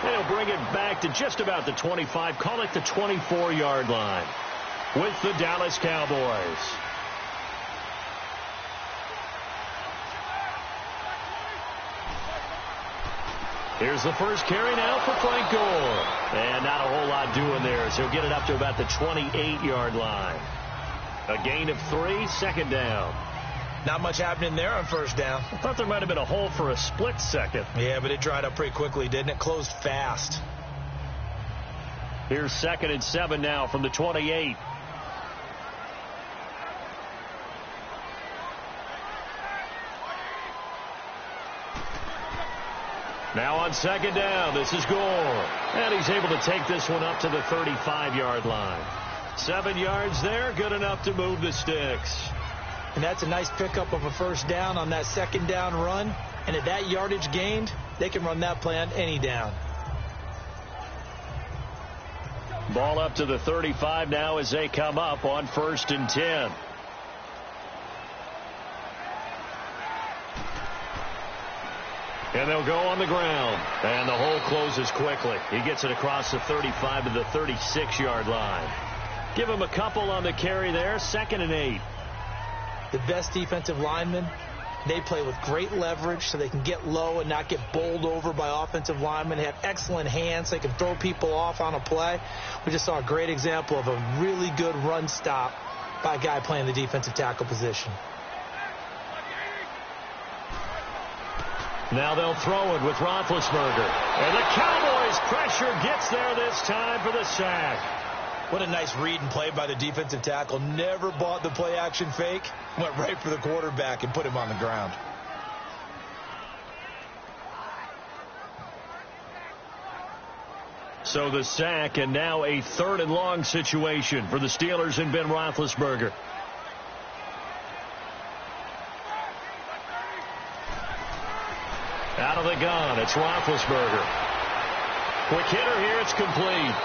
They'll bring it back to just about the 25, call it the 24-yard line with the Dallas Cowboys. Here's the first carry now for Frank Gore. And not a whole lot doing there, so he'll get it up to about the 28-yard line. A gain of 3, second down. Not much happening there on first down. I thought there might have been a hole for a split second. Yeah, but it dried up pretty quickly, didn't it? Closed fast. Here's 2nd and 7 now from the 28. Now on 2nd down, this is Gore. And he's able to take this one up to the 35-yard line. 7 yards there, good enough to move the sticks. And that's a nice pickup of a first down on that 2nd down run. And at that yardage gained, they can run that play on any down. Ball up to the 35 now as they come up on 1st and 10. And they'll go on the ground. And the hole closes quickly. He gets it across the 35 to the 36-yard line. Give him a couple on the carry there. 2nd and 8. The best defensive linemen, they play with great leverage so they can get low and not get bowled over by offensive linemen. They have excellent hands so they can throw people off on a play. We just saw a great example of a really good run stop by a guy playing the defensive tackle position. Now they'll throw it with Roethlisberger. And the Cowboys' pressure gets there this time for the sack. What a nice read and play by the defensive tackle. Never bought the play-action fake. Went right for the quarterback and put him on the ground. So the sack, and now a 3rd and long situation for the Steelers and Ben Roethlisberger. Out of the gun, it's Roethlisberger. Quick hitter here, it's complete.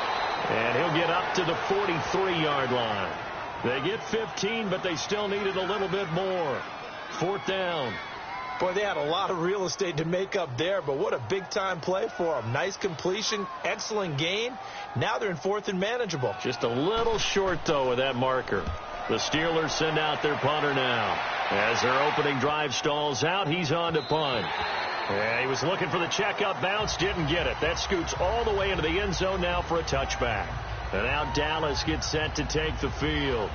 And he'll get up to the 43-yard line. They get 15, but they still needed a little bit more. 4th down. Boy, they had a lot of real estate to make up there, but what a big-time play for them. Nice completion, excellent gain. Now they're in 4th and manageable. Just a little short, though, with that marker. The Steelers send out their punter now. As their opening drive stalls out, he's on to punt. Yeah, he was looking for the checkup bounce, didn't get it. That scoots all the way into the end zone now for a touchback. And now Dallas gets set to take the field.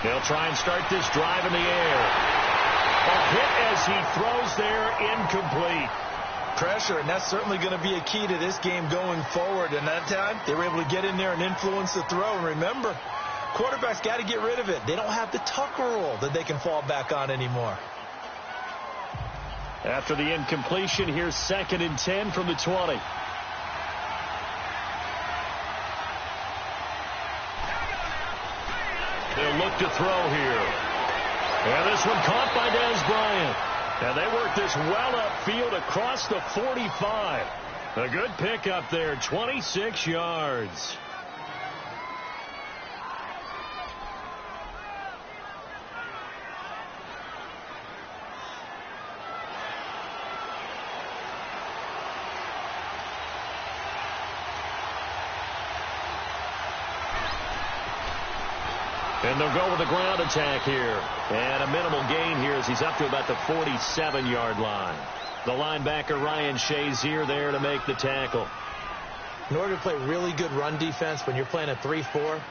They'll try and start this drive in the air. A hit as he throws there, incomplete. Pressure, and that's certainly going to be a key to this game going forward. And that time, they were able to get in there and influence the throw. And remember, quarterbacks got to get rid of it. They don't have the Tucker rule that they can fall back on anymore. After the incompletion, here's 2nd and 10 from the 20. They'll look to throw here. And this one caught by Dez Bryant. And they work this well upfield across the 45. A good pickup there, 26 yards. And they'll go with a ground attack here. And a minimal gain here as he's up to about the 47-yard line. The linebacker, Ryan Shazier, there to make the tackle. In order to play really good run defense when you're playing a 3-4,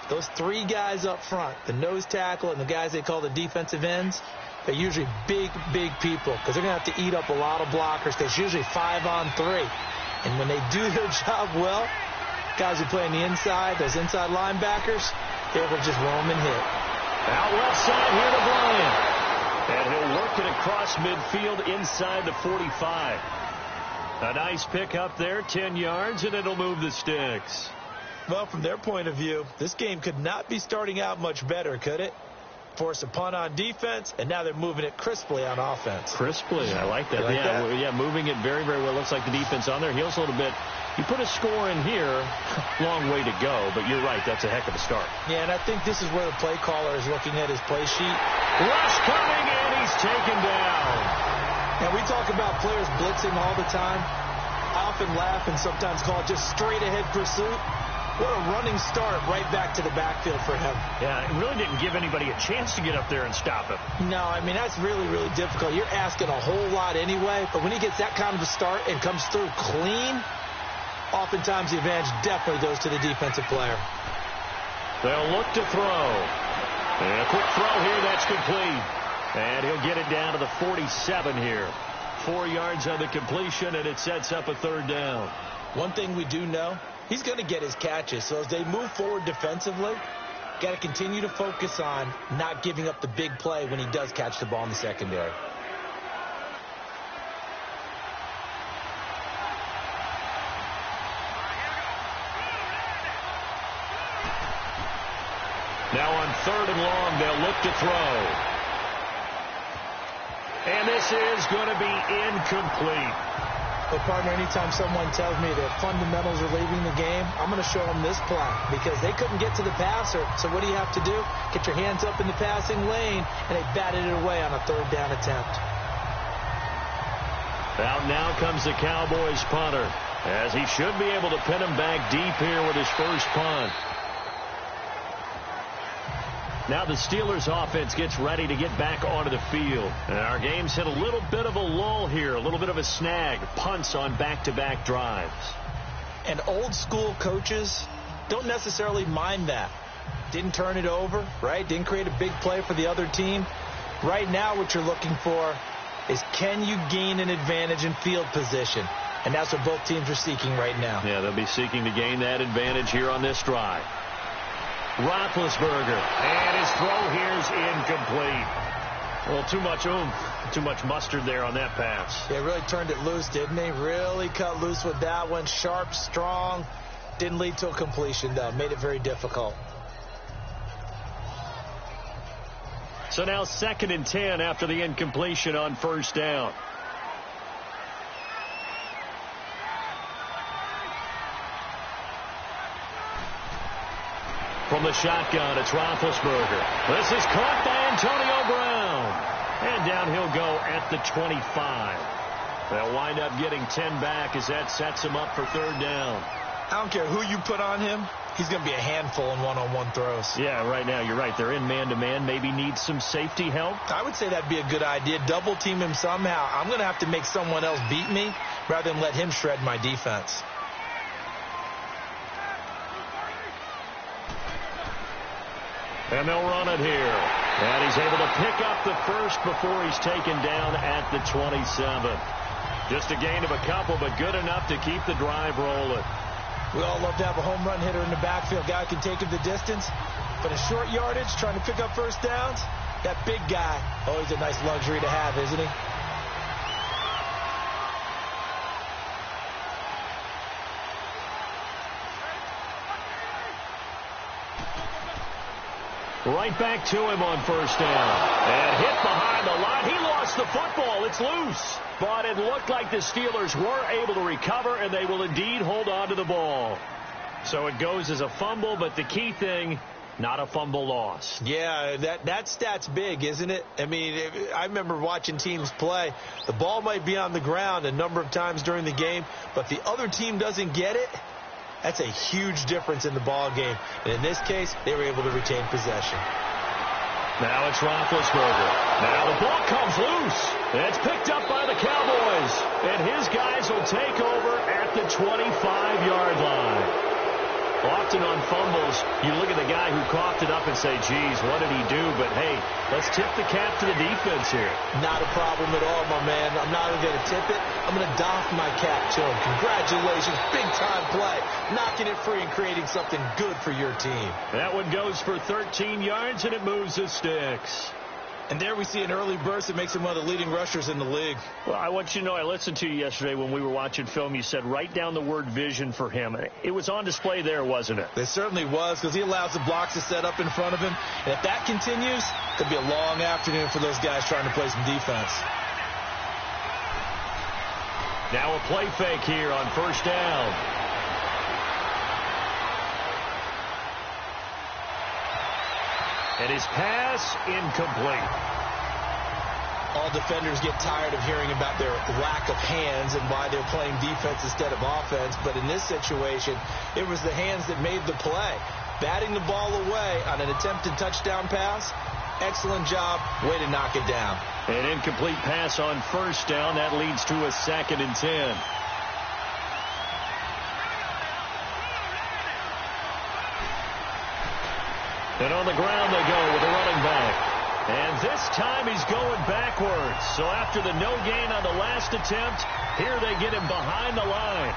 those 3 guys up front, the nose tackle and the guys they call the defensive ends, they're usually big, big people because they're going to have to eat up a lot of blockers. There's usually 5 on 3. And when they do their job well, guys who play on the inside, those inside linebackers, they're able to just roam and hit. Out left side here to Bryant. And he'll work it across midfield inside the 45. A nice pick up there, 10 yards, and it'll move the sticks. Well, from their point of view, this game could not be starting out much better, could it? force a punt on defense, and now they're moving it crisply on offense. Crisply, I like that. Yeah, moving it very, very well. Looks like the defense on their heels a little bit. You put a score in here, long way to go, but you're right, that's a heck of a start. Yeah, and I think this is where the play caller is looking at his play sheet. Rush coming, and he's taken down. And we talk about players blitzing all the time. I often laugh and sometimes call it just straight-ahead pursuit. What a running start right back to the backfield for him. Yeah, it really didn't give anybody a chance to get up there and stop him. No, I mean, that's really, really difficult. You're asking a whole lot anyway, but when he gets that kind of a start and comes through clean, oftentimes the advantage definitely goes to the defensive player. They'll look to throw. And a quick throw here, that's complete. And he'll get it down to the 47 here. 4 yards on the completion, and it sets up a third down. One thing we do know, he's going to get his catches. So as they move forward defensively, got to continue to focus on not giving up the big play when he does catch the ball in the secondary. Now on 3rd and long, they'll look to throw. And this is going to be incomplete. But, partner, anytime someone tells me that fundamentals are leaving the game, I'm going to show them this play because they couldn't get to the passer. So what do you have to do? Get your hands up in the passing lane, and they batted it away on a 3rd down attempt. Out now comes the Cowboys punter, as he should be able to pin him back deep here with his first punt. Now the Steelers offense gets ready to get back onto the field. And our game's hit a little bit of a lull here, a little bit of a snag. Punts on back-to-back drives. And old school coaches don't necessarily mind that. Didn't turn it over, right? Didn't create a big play for the other team. Right now what you're looking for is can you gain an advantage in field position? And that's what both teams are seeking right now. Yeah, they'll be seeking to gain that advantage here on this drive. Roethlisberger, and his throw here's incomplete. Well, too much oomph, too much mustard there on that pass. Yeah, really turned it loose, didn't he? Really cut loose with that one. Sharp, strong. Didn't lead to a completion, though. Made it very difficult. So now 2nd and 10 after the incompletion on 1st down. From the shotgun, it's Roethlisberger. This is caught by Antonio Brown. And down he'll go at the 25. They'll wind up getting 10 back as that sets him up for 3rd down. I don't care who you put on him. He's going to be a handful in one-on-one throws. Yeah, right now, you're right. They're in man-to-man. Maybe needs some safety help. I would say that'd be a good idea. Double team him somehow. I'm going to have to make someone else beat me rather than let him shred my defense. And they'll run it here. And he's able to pick up the first before he's taken down at the 27. Just a gain of a couple, but good enough to keep the drive rolling. We all love to have a home run hitter in the backfield. Guy can take him the distance. But a short yardage, trying to pick up first downs, that big guy, always a nice luxury to have, isn't he? Right back to him on 1st down. And hit behind the line. He lost the football. It's loose. But it looked like the Steelers were able to recover, and they will indeed hold on to the ball. So it goes as a fumble, but the key thing, not a fumble loss. Yeah, that stat's big, isn't it? I mean, I remember watching teams play. The ball might be on the ground a number of times during the game, but if the other team doesn't get it, that's a huge difference in the ball game. And in this case, they were able to retain possession. Now it's Roethlisberger. Now the ball comes loose. It's picked up by the Cowboys. And his guys will take over at the 25-yard line. Often on fumbles, you look at the guy who coughed it up and say, geez, what did he do? But, hey, let's tip the cap to the defense here. Not a problem at all, my man. I'm not even going to tip it. I'm going to doff my cap to him. Congratulations. Big-time play. Knocking it free and creating something good for your team. That one goes for 13 yards, and it moves the sticks. And there we see an early burst that makes him one of the leading rushers in the league. Well, I want you to know, I listened to you yesterday when we were watching film. You said write down the word vision for him. It was on display there, wasn't it? It certainly was, because he allows the blocks to set up in front of him. And if that continues, it could be a long afternoon for those guys trying to play some defense. Now a play fake here on first down. And his pass incomplete. All defenders get tired of hearing about their lack of hands and why they're playing defense instead of offense. But in this situation, it was the hands that made the play. Batting the ball away on an attempted touchdown pass. Excellent job. Way to knock it down. An incomplete pass on first down. That leads to a 2nd and 10. And on the ground they go with a running back. And this time he's going backwards. So after the no gain on the last attempt, here they get him behind the line.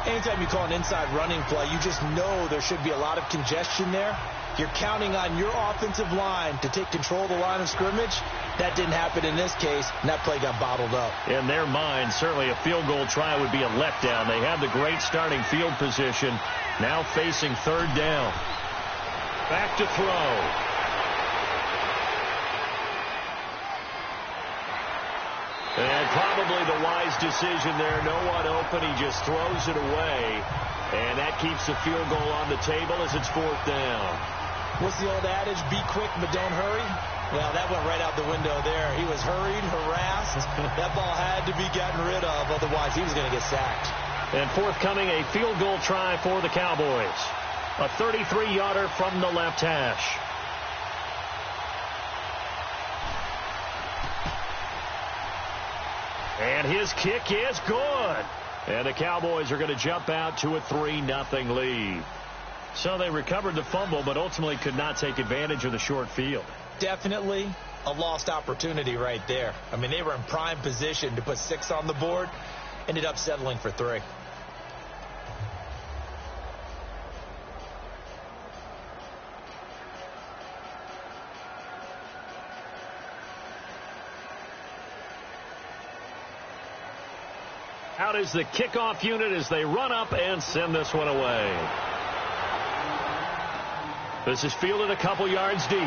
Anytime you call an inside running play, you just know there should be a lot of congestion there. You're counting on your offensive line to take control of the line of scrimmage. That didn't happen in this case, and that play got bottled up. In their mind, certainly a field goal try would be a letdown. They have the great starting field position, now facing 3rd down. Back to throw. And probably the wise decision there. No one open. He just throws it away. And that keeps the field goal on the table as it's 4th down. What's the old adage? Be quick, but don't hurry. Well, that went right out the window there. He was hurried, harassed. That ball had to be gotten rid of. Otherwise, he was going to get sacked. And forthcoming, a field goal try for the Cowboys. A 33-yarder from the left hash. And his kick is good. And the Cowboys are going to jump out to a 3-0 lead. So they recovered the fumble, but ultimately could not take advantage of the short field. Definitely a lost opportunity right there. I mean, they were in prime position to put 6 on the board. Ended up settling for 3. Out is the kickoff unit as they run up and send this one away. This is fielded a couple yards deep.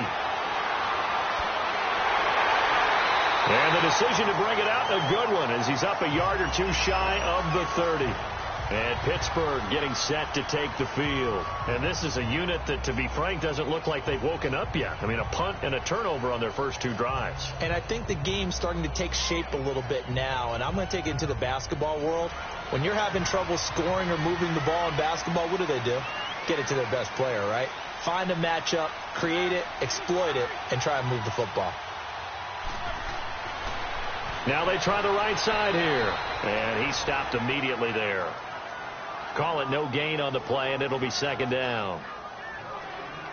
And the decision to bring it out, a good one, as he's up a yard or 2 shy of the 30. And Pittsburgh getting set to take the field. And this is a unit that, to be frank, doesn't look like they've woken up yet. I mean, a punt and a turnover on their first 2 drives. And I think the game's starting to take shape a little bit now. And I'm going to take it into the basketball world. When you're having trouble scoring or moving the ball in basketball, what do? Get it to their best player, right? Find a matchup, create it, exploit it, and try and move the football. Now they try the right side here. And he stopped immediately there. Call it no gain on the play, and it'll be 2nd down.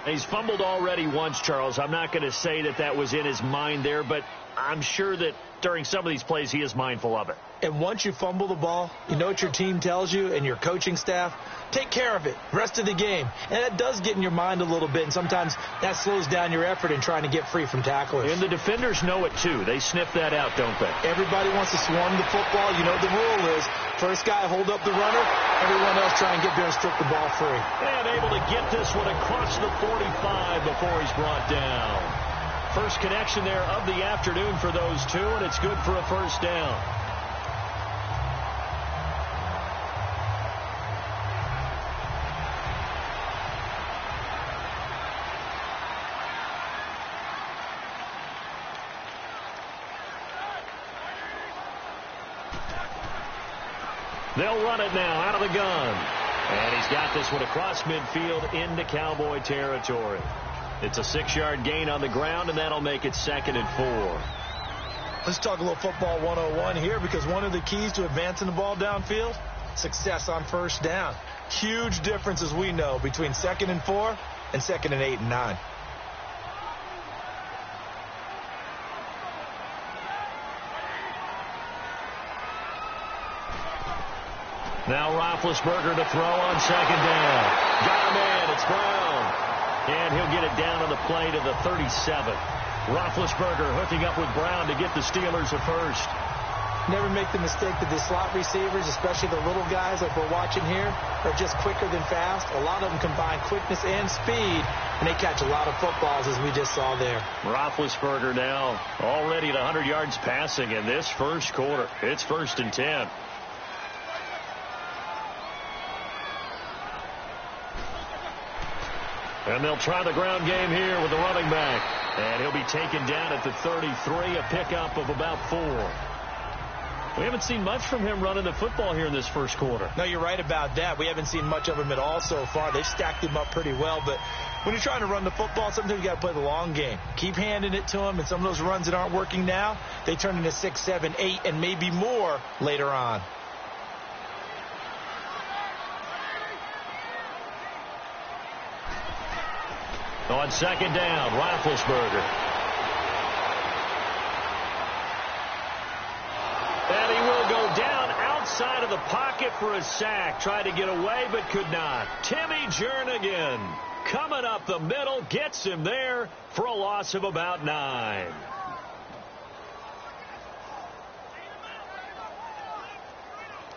He's fumbled already once, Charles. I'm not going to say that that was in his mind there, but I'm sure that during some of these plays he is mindful of it. And once you fumble the ball, you know what your team tells you and your coaching staff? Take care of it. Rest of the game. And that does get in your mind a little bit, and sometimes that slows down your effort in trying to get free from tacklers. And the defenders know it, too. They sniff that out, don't they? Everybody wants to swarm the football. You know what the rule is. First guy, hold up the runner. Everyone else try and get there and strip the ball free. And able to get this one across the 45 before he's brought down. First connection there of the afternoon for those 2, and it's good for a 1st down. They'll run it now out of the gun. And he's got this one across midfield into Cowboy territory. It's a 6-yard gain on the ground, and that'll make it 2nd and 4. Let's talk a little football 101 here, because one of the keys to advancing the ball downfield, success on first down. Huge difference, as we know, between 2nd and 4 and 2nd and 8 and 9. Now Roethlisberger to throw on 2nd down. Got him in. It's Brown. And he'll get it down on the play to the 37. Roethlisberger hooking up with Brown to get the Steelers a first. Never make the mistake that the slot receivers, especially the little guys like we're watching here, are just quicker than fast. A lot of them combine quickness and speed, and they catch a lot of footballs, as we just saw there. Roethlisberger now already at 100 yards passing in this first quarter. It's 1st and 10. And they'll try the ground game here with the running back. And he'll be taken down at the 33, a pickup of about 4. We haven't seen much from him running the football here in this first quarter. No, you're right about that. We haven't seen much of him at all so far. They've stacked him up pretty well, but when you're trying to run the football, sometimes you got to play the long game. Keep handing it to him, and some of those runs that aren't working now, they turn into 6, 7, 8, and maybe more later on. On 2nd down, Roethlisberger. And he will go down outside of the pocket for a sack. Tried to get away, but could not. Timmy Jernigan coming up the middle, gets him there for a loss of about 9.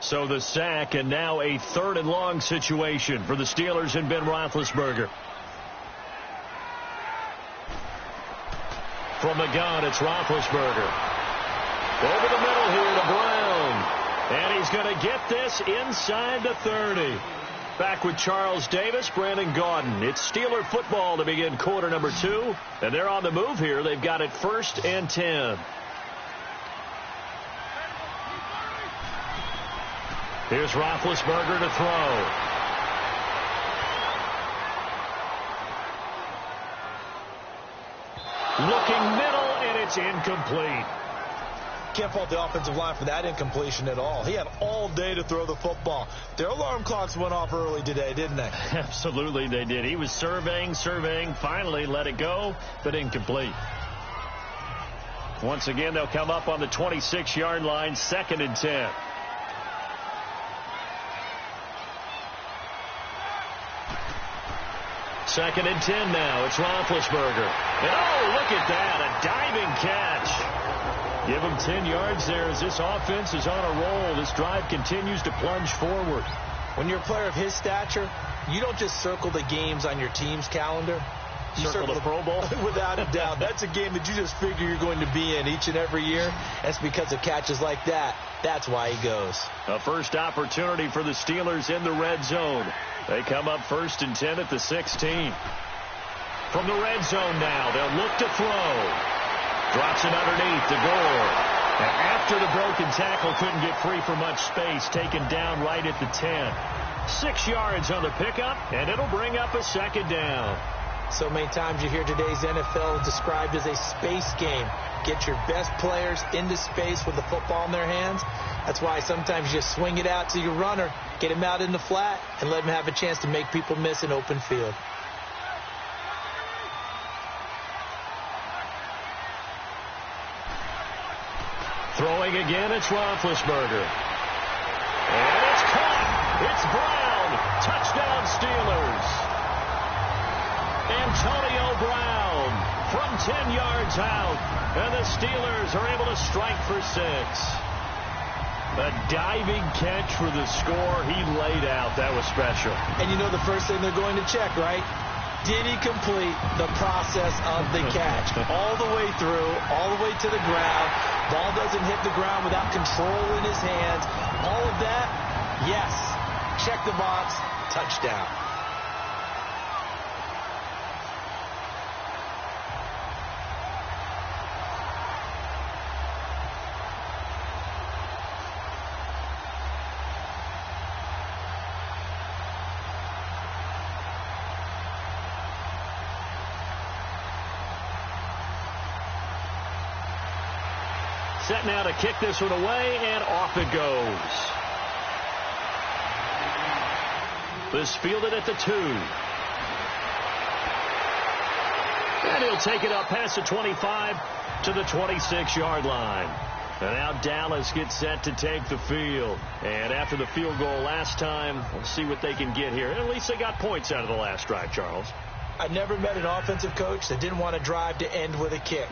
So the sack, and now a 3rd and long situation for the Steelers and Ben Roethlisberger. From the gun, it's Roethlisberger. Over the middle here to Brown. And he's going to get this inside the 30. Back with Charles Davis, Brandon Gaudin. It's Steeler football to begin quarter number 2. And they're on the move here. They've got it 1st and 10. Here's Roethlisberger to throw. Looking middle, and it's incomplete. Can't fault the offensive line for that incompletion at all. He had all day to throw the football. Their alarm clocks went off early today, didn't they? Absolutely they did. He was surveying, finally let it go, but incomplete. Once again, they'll come up on the 26-yard line, 2nd and 10. Second and 10 now. It's Roethlisberger. And oh, look at that. A diving catch. Give him 10 yards there as this offense is on a roll. This drive continues to plunge forward. When you're a player of his stature, you don't just circle the games on your team's calendar. You circle the Pro Bowl? Without a doubt. That's a game that you just figure you're going to be in each and every year. That's because of catches like that. That's why he goes. A first opportunity for the Steelers in the red zone. They come up 1st and 10 at the 16. From the red zone now, they'll look to throw. Drops it underneath to Gore. And after the broken tackle, couldn't get free for much space. Taken down right at the 10. 6 yards on the pickup, and it'll bring up a 2nd down. So many times you hear today's NFL described as a space game. Get your best players into space with the football in their hands. That's why sometimes you just swing it out to your runner, get him out in the flat, and let him have a chance to make people miss an open field. Throwing again, it's Roethlisberger. And it's caught. It's Brown. Touchdown, Steelers. Antonio Brown from 10 yards out. And the Steelers are able to strike for 6. A diving catch for the score. He laid out. That was special. And you know the first thing they're going to check, right? Did he complete the process of the catch? All the way through, all the way to the ground. Ball doesn't hit the ground without control in his hands. All of that, yes. Check the box, touchdown. Set now to kick this one away, and off it goes. This fielded at the 2. And he'll take it up past the 25 to the 26-yard line. And now Dallas gets set to take the field. And after the field goal last time, we'll see what they can get here. At least they got points out of the last drive, Charles. I never met an offensive coach that didn't want to drive to end with a kick.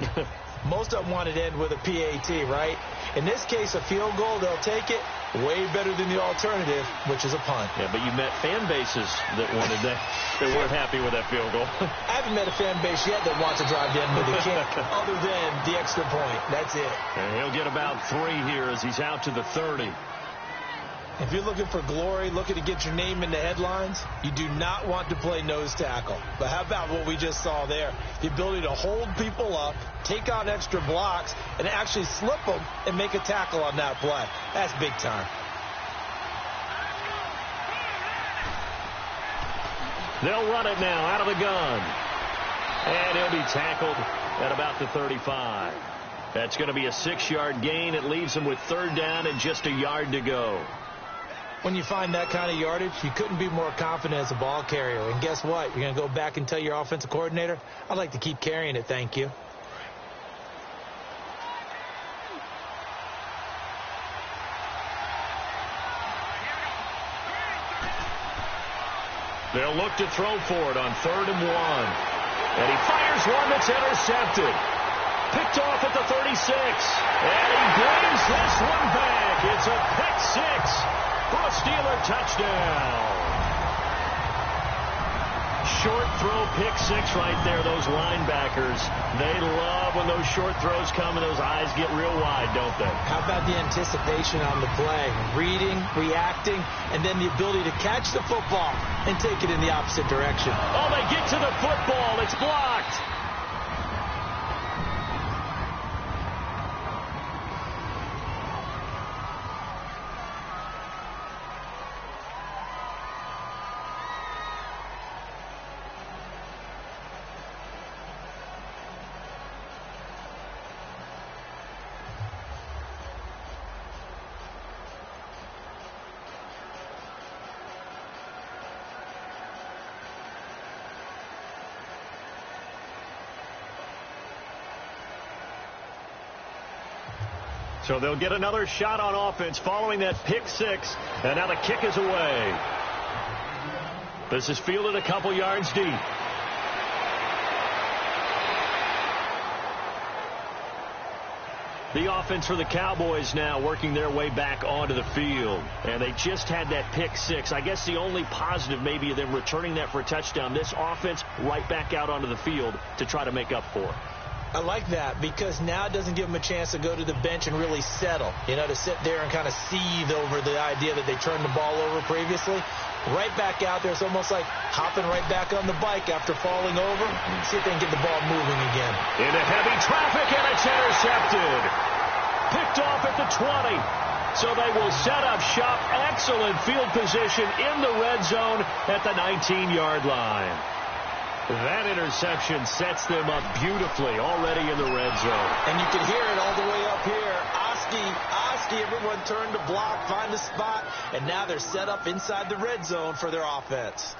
Most of them wanted to end with a PAT, right? In this case, a field goal, they'll take it. Way better than the alternative, which is a punt. Yeah, but you met fan bases that wanted that, that weren't happy with that field goal. I haven't met a fan base yet that wants to drive to end with a kick, other than the extra point. That's it. And he'll get about 3 here as he's out to the 30. If you're looking for glory, looking to get your name in the headlines, you do not want to play nose tackle. But how about what we just saw there? The ability to hold people up, take out extra blocks, and actually slip them and make a tackle on that play. That's big time. They'll run it now out of the gun. And he'll be tackled at about the 35. That's going to be a 6-yard gain. It leaves him with 3rd down and just a yard to go. When you find that kind of yardage, you couldn't be more confident as a ball carrier. And guess what? You're going to go back and tell your offensive coordinator, I'd like to keep carrying it, thank you. They'll look to throw for it on 3rd and 1. And he fires one that's intercepted. Picked off at the 36. And he brings this one back. It's a pick 6. For a Steeler touchdown. Short throw, pick 6 right there. Those linebackers, they love when those short throws come and those eyes get real wide, don't they? How about the anticipation on the play? Reading, reacting, and then the ability to catch the football and take it in the opposite direction. Oh, they get to the football. It's blocked. So they'll get another shot on offense following that pick 6. And now the kick is away. This is fielded a couple yards deep. The offense for the Cowboys now working their way back onto the field. And they just had that pick 6. I guess the only positive maybe of them returning that for a touchdown. This offense right back out onto the field to try to make up for it. I like that because now it doesn't give them a chance to go to the bench and really settle. You know, to sit there and kind of seethe over the idea that they turned the ball over previously. Right back out there. It's almost like hopping right back on the bike after falling over. See if they can get the ball moving again. Into heavy traffic, and it's intercepted. Picked off at the 20. So they will set up shop. Excellent field position in the red zone at the 19-yard line. That interception sets them up beautifully already in the red zone. And you can hear it all the way up here. Oski, everyone turned to block, find a spot, and now they're set up inside the red zone for their offense.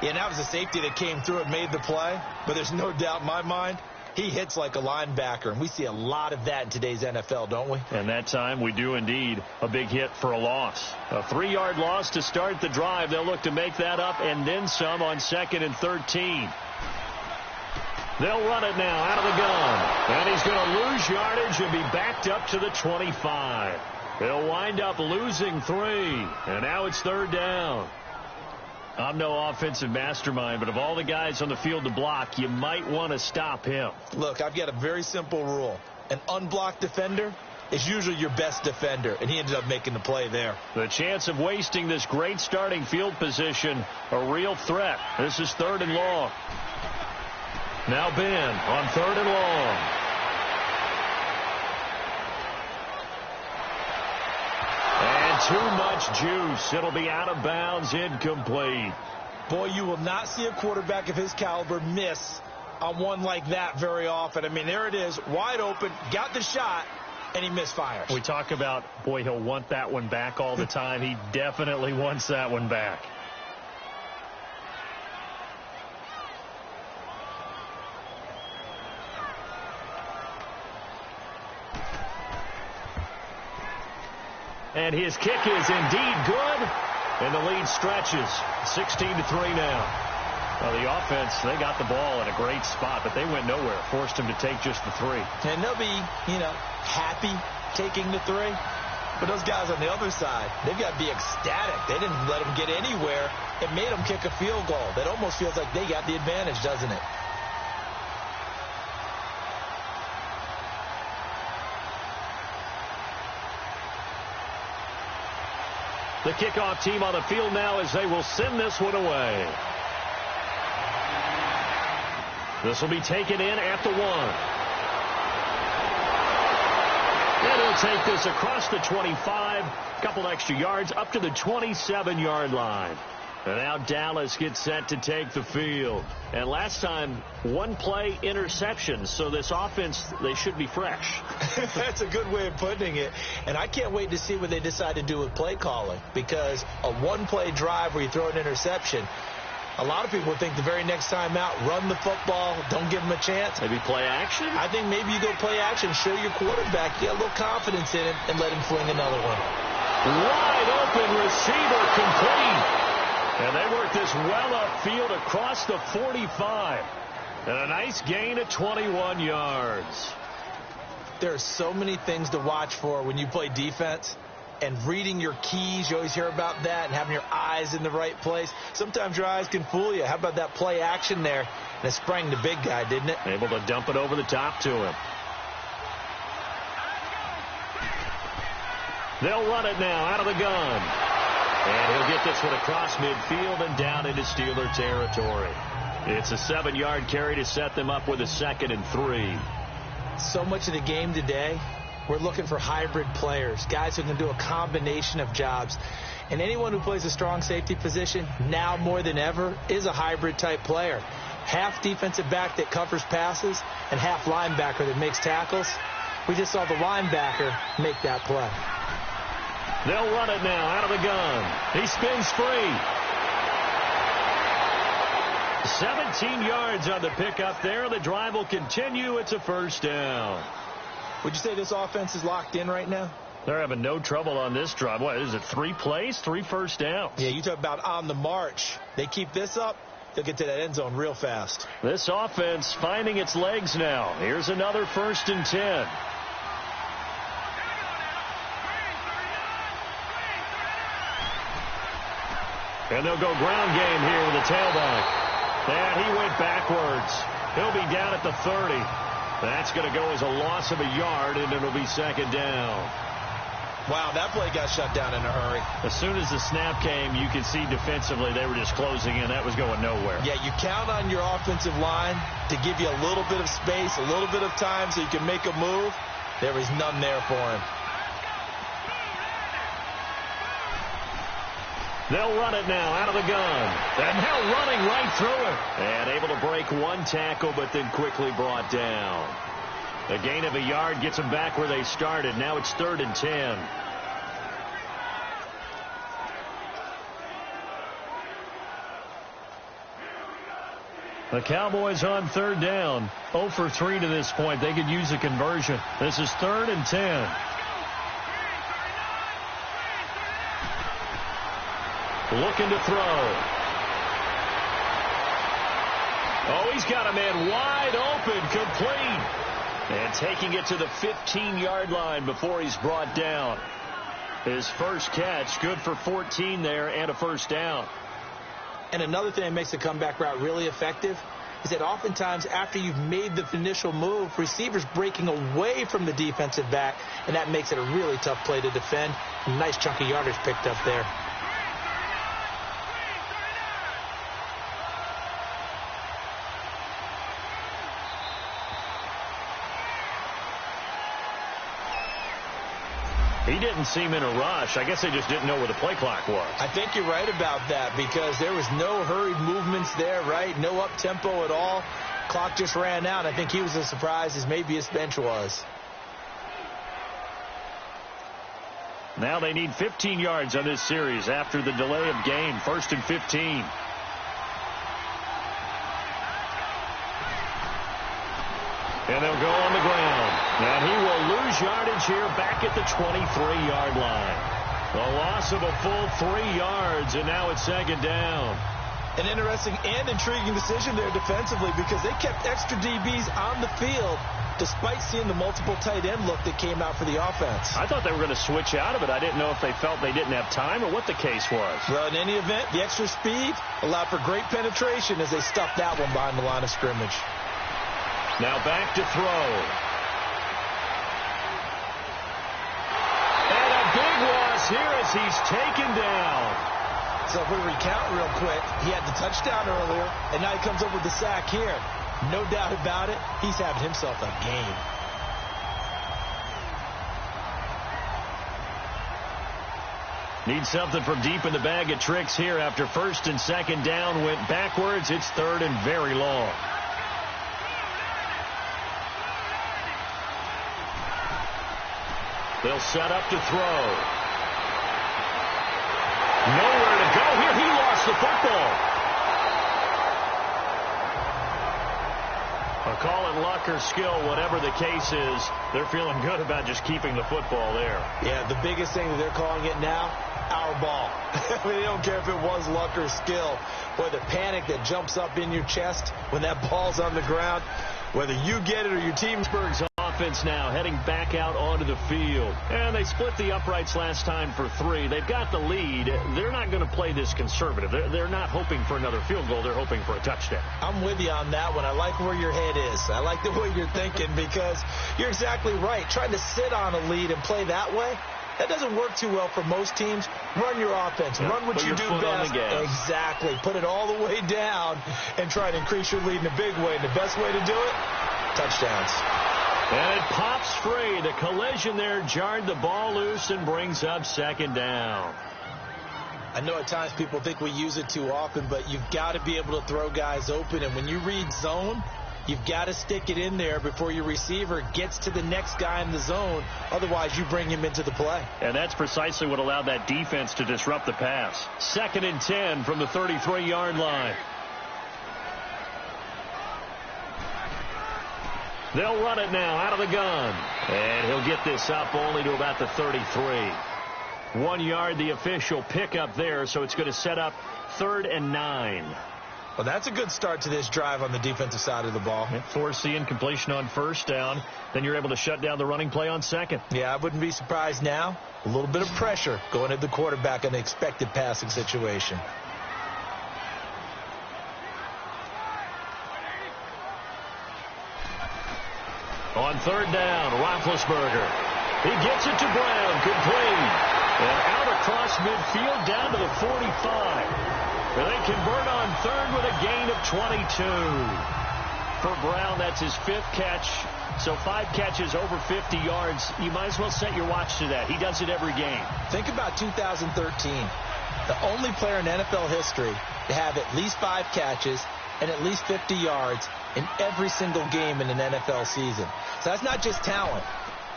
Yeah, that was a safety that came through and made the play, but there's no doubt in my mind, he hits like a linebacker, and we see a lot of that in today's NFL, don't we? And that time we do indeed. A big hit for a loss. A 3-yard loss to start the drive. They'll look to make that up and then some on 2nd and 13. They'll run it now out of the gun. And he's going to lose yardage and be backed up to the 25. They'll wind up losing 3. And now it's 3rd down. I'm no offensive mastermind, but of all the guys on the field to block, you might want to stop him. Look, I've got a very simple rule. An unblocked defender is usually your best defender, and he ended up making the play there. The chance of wasting this great starting field position, a real threat. This is 3rd and long. Now Ben on 3rd and long. Too much juice. It'll be out of bounds, incomplete. Boy, you will not see a quarterback of his caliber miss on one like that very often. I mean, there it is, wide open, got the shot, and he misfires. We talk about, boy, he'll want that one back all the time. He definitely wants that one back. And his kick is indeed good. And the lead stretches. 16-3 now. Well, the offense, they got the ball in a great spot, but they went nowhere. Forced him to take just the 3. And they'll be, happy taking the 3. But those guys on the other side, they've got to be ecstatic. They didn't let them get anywhere. It made them kick a field goal. That almost feels like they got the advantage, doesn't it? The kickoff team on the field now as they will send this one away. This will be taken in at the 1. And he'll take this across the 25, a couple extra yards up to the 27-yard line. And now Dallas gets set to take the field. And last time, 1 play interception. So this offense, they should be fresh. That's a good way of putting it. And I can't wait to see what they decide to do with play calling. Because a 1-play drive where you throw an interception, a lot of people think the very next time out, run the football, don't give them a chance. Maybe play action? I think maybe you go play action, show your quarterback, you got a little confidence in him, and let him fling another one. Wide open receiver complete. And they work this well upfield across the 45. And a nice gain of 21 yards. There are so many things to watch for when you play defense. And reading your keys, you always hear about that, and having your eyes in the right place. Sometimes your eyes can fool you. How about that play action there? And it sprang the big guy, didn't it? Able to dump it over the top to him. They'll run it now out of the gun. And he'll get this one across midfield and down into Steeler territory. It's a 7-yard carry to set them up with a 2nd and 3. So much of the game today, we're looking for hybrid players, guys who can do a combination of jobs. And anyone who plays a strong safety position, now more than ever, is a hybrid-type player. Half defensive back that covers passes and half linebacker that makes tackles. We just saw the linebacker make that play. They'll run it now out of the gun. He spins free. 17 yards on the pickup there. The drive will continue. It's a 1st down. Would you say this offense is locked in right now? They're having no trouble on this drive. What is it, 3 plays, 3 first downs? Yeah, you talk about on the march. They keep this up, they'll get to that end zone real fast. This offense finding its legs now. Here's another 1st and 10. And they'll go ground game here with the tailback. And he went backwards. He'll be down at the 30. That's going to go as a loss of a yard, and it'll be 2nd down. Wow, that play got shut down in a hurry. As soon as the snap came, you could see defensively they were just closing in. That was going nowhere. Yeah, you count on your offensive line to give you a little bit of space, a little bit of time so you can make a move. There was none there for him. They'll run it now out of the gun. And now running right through it. And able to break 1 tackle, but then quickly brought down. A gain of a yard gets them back where they started. Now it's 3rd and 10. The Cowboys on 3rd down. 0 for 3 to this point. They could use a conversion. This is 3rd and 10. Looking to throw. Oh, he's got a man wide open, complete. And taking it to the 15-yard line before he's brought down. His first catch, good for 14 there and a 1st down. And another thing that makes the comeback route really effective is that oftentimes after you've made the initial move, receivers breaking away from the defensive back, and that makes it a really tough play to defend. A nice chunk of yardage picked up there. He didn't seem in a rush. I guess they just didn't know where the play clock was. I think you're right about that because there was no hurried movements there, right? No up-tempo at all. Clock just ran out. I think he was as surprised as maybe his bench was. Now they need 15 yards on this series after the delay of game. 1st and 15. And they'll go on the ground. And he will lose yardage here back at the 23-yard line. A loss of a full 3 yards, and now it's 2nd down. An interesting and intriguing decision there defensively because they kept extra DBs on the field despite seeing the multiple tight end look that came out for the offense. I thought they were going to switch out of it. I didn't know if they felt they didn't have time or what the case was. Well, in any event, the extra speed allowed for great penetration as they stuffed that one behind the line of scrimmage. Now back to throw. And a big loss here as he's taken down. So if we recount real quick, he had the touchdown earlier, and now he comes up with the sack here. No doubt about it, he's having himself a game. Need something from deep in the bag of tricks here after first and second down went backwards. It's third and very long. They'll set up to throw. Nowhere to go here. He lost the football. A call it luck or skill, whatever the case is, they're feeling good about just keeping the football there. Yeah, the biggest thing that they're calling it now, our ball. I mean, they don't care if it was luck or skill. Boy, the panic that jumps up in your chest when that ball's on the ground, whether you get it or your team's offense now heading back out onto the field. And they split the uprights last time for 3. They've got the lead. They're not going to play this conservative. They're not hoping for another field goal. They're hoping for a touchdown. I'm with you on that one. I like where your head is. I like the way you're thinking because you're exactly right. Trying to sit on a lead and play that way, that doesn't work too well for most teams. Run your offense. Yeah, run what you do best. Exactly. Put it all the way down and try to increase your lead in a big way. And the best way to do it, touchdowns. And it pops free. The collision there jarred the ball loose and brings up second down. I know at times people think we use it too often, but you've got to be able to throw guys open. And when you read zone, you've got to stick it in there before your receiver gets to the next guy in the zone. Otherwise, you bring him into the play. And that's precisely what allowed that defense to disrupt the pass. 2nd and 10 from the 33-yard line. They'll run it now out of the gun. And he'll get this up only to about the 33. 1 yard, the official pickup there, so it's going to set up 3rd and 9. Well, that's a good start to this drive on the defensive side of the ball. Force the incompletion on first down. Then you're able to shut down the running play on second. Yeah, I wouldn't be surprised now. A little bit of pressure going at the quarterback in an expected passing situation. On 3rd down, Roethlisberger. He gets it to Brown, complete. And out across midfield down to the 45. They convert on 3rd with a gain of 22. For Brown, that's his 5th catch. So 5 catches over 50 yards. You might as well set your watch to that. He does it every game. Think about 2013. The only player in NFL history to have at least 5 catches and at least 50 yards in every single game in an NFL season. So that's not just talent.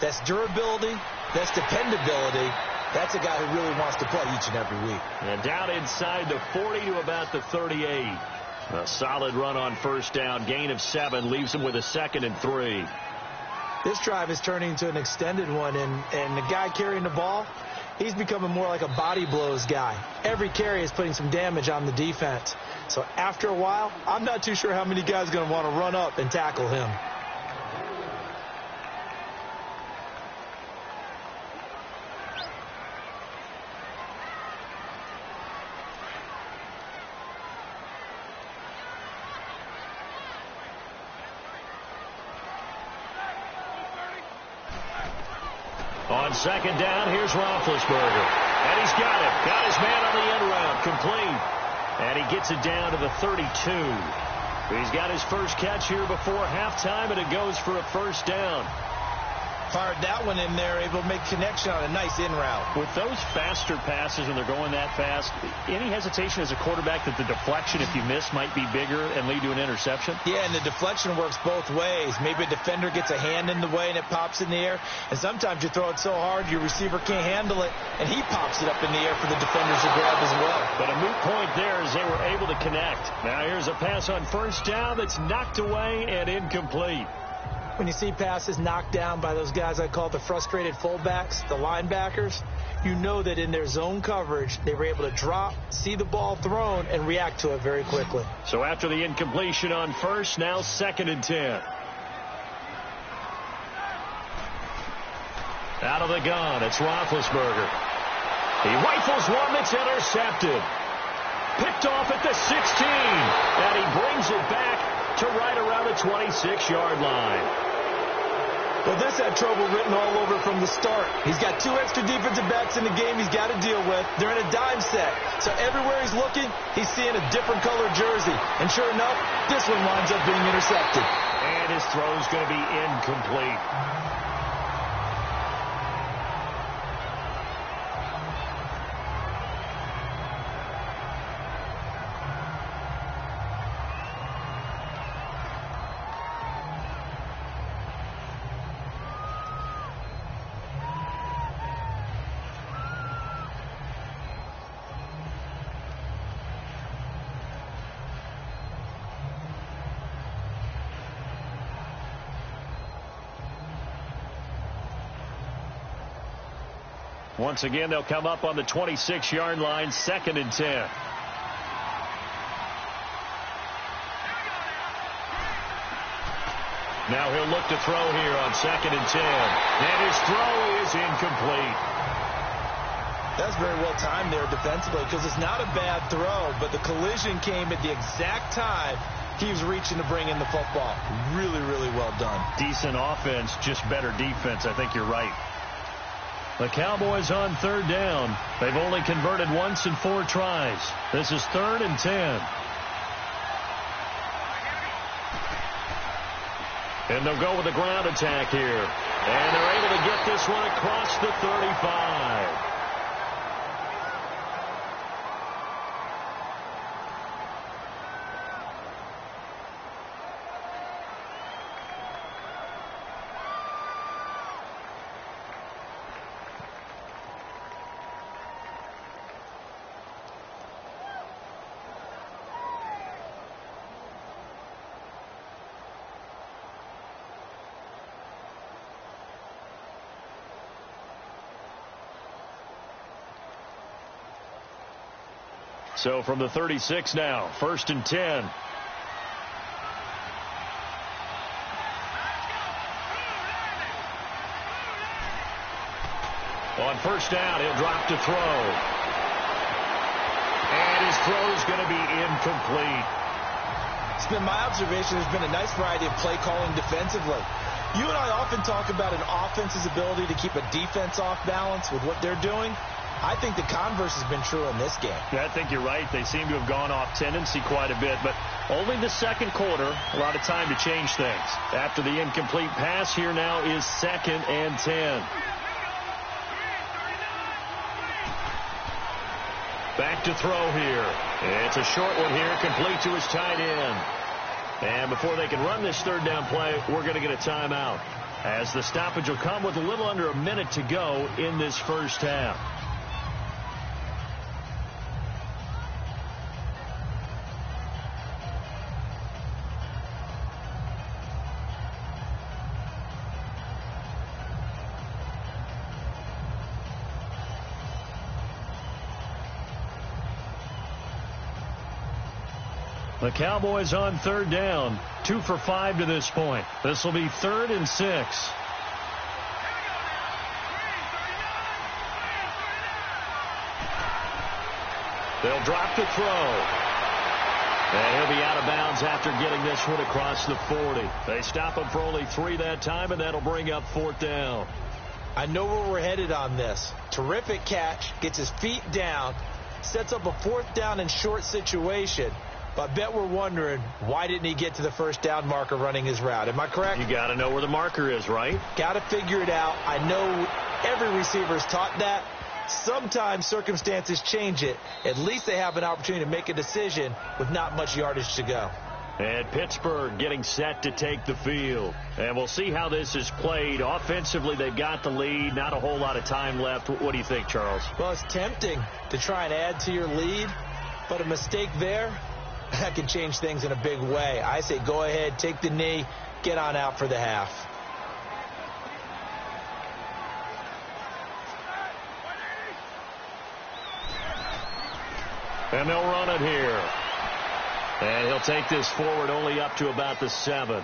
That's durability. That's dependability. That's a guy who really wants to play each and every week. And down inside the 40 to about the 38. A solid run on first down. Gain of 7 leaves him with a 2nd and 3. This drive is turning into an extended one, and the guy carrying the ball, he's becoming more like a body blows guy. Every carry is putting some damage on the defense. So after a while, I'm not too sure how many guys are going to want to run up and tackle him. On 2nd down, here's Roethlisberger. And he's got it. Got his man on the end route. Complete. And he gets it down to the 32. He's got his first catch here before halftime, and it goes for a first down. Fired that one in there, able to make connection on a nice in route. With those faster passes and they're going that fast, any hesitation as a quarterback that the deflection, if you miss, might be bigger and lead to an interception? Yeah, and the deflection works both ways. Maybe a defender gets a hand in the way and it pops in the air. And sometimes you throw it so hard your receiver can't handle it, and he pops it up in the air for the defenders to grab as well. But a moot point there as they were able to connect. Now here's a pass on first down that's knocked away and incomplete. When you see passes knocked down by those guys I call the frustrated fullbacks, the linebackers, you know that in their zone coverage, they were able to drop, see the ball thrown, and react to it very quickly. So after the incompletion on first, now 2nd and 10. Out of the gun, it's Roethlisberger. He rifles one that's intercepted. Picked off at the 16, and he brings it back to right around the 26-yard line. Well, this had trouble written all over from the start. He's got 2 extra defensive backs in the game he's got to deal with. They're in a dime set. So everywhere he's looking, he's seeing a different colored jersey. And sure enough, this one winds up being intercepted. And his throw's going to be incomplete. Once again, they'll come up on the 26-yard line, 2nd and 10. Now he'll look to throw here on 2nd and 10. And his throw is incomplete. That's very well timed there defensively because it's not a bad throw, but the collision came at the exact time he was reaching to bring in the football. Really, really well done. Decent offense, just better defense. I think you're right. The Cowboys on 3rd down. They've only converted once in 4 tries. This is 3rd and 10. And they'll go with a ground attack here. And they're able to get this one across the 35. So from the 36 now, 1st and 10. On 1st down, he'll drop to throw. And his throw's going to be incomplete. It's been my observation there's been a nice variety of play calling defensively. You and I often talk about an offense's ability to keep a defense off balance with what they're doing. I think the converse has been true in this game. Yeah, I think you're right. They seem to have gone off tendency quite a bit, but only the 2nd quarter, a lot of time to change things. After the incomplete pass, here now is 2nd and 10. Back to throw here. It's a short one here, complete to his tight end. And before they can run this 3rd down play, we're going to get a timeout, as the stoppage will come with a little under a minute to go in this 1st half. The Cowboys on 3rd down, 2 for 5 to this point. This will be 3rd and 6. They'll drop to throw. And he'll be out of bounds after getting this one across the 40. They stop him for only 3 that time, and that'll bring up 4th down. I know where we're headed on this. Terrific catch, gets his feet down, sets up a 4th down and short situation. But I bet we're wondering, why didn't he get to the 1st down marker running his route? Am I correct? You got to know where the marker is, right? Got to figure it out. I know every receiver is taught that. Sometimes circumstances change it. At least they have an opportunity to make a decision with not much yardage to go. And Pittsburgh getting set to take the field. And we'll see how this is played. Offensively, they've got the lead. Not a whole lot of time left. What do you think, Charles? Well, it's tempting to try and add to your lead, but a mistake there, that can change things in a big way. I say go ahead, take the knee, get on out for the half. And they'll run it here. And he'll take this forward only up to about the 7.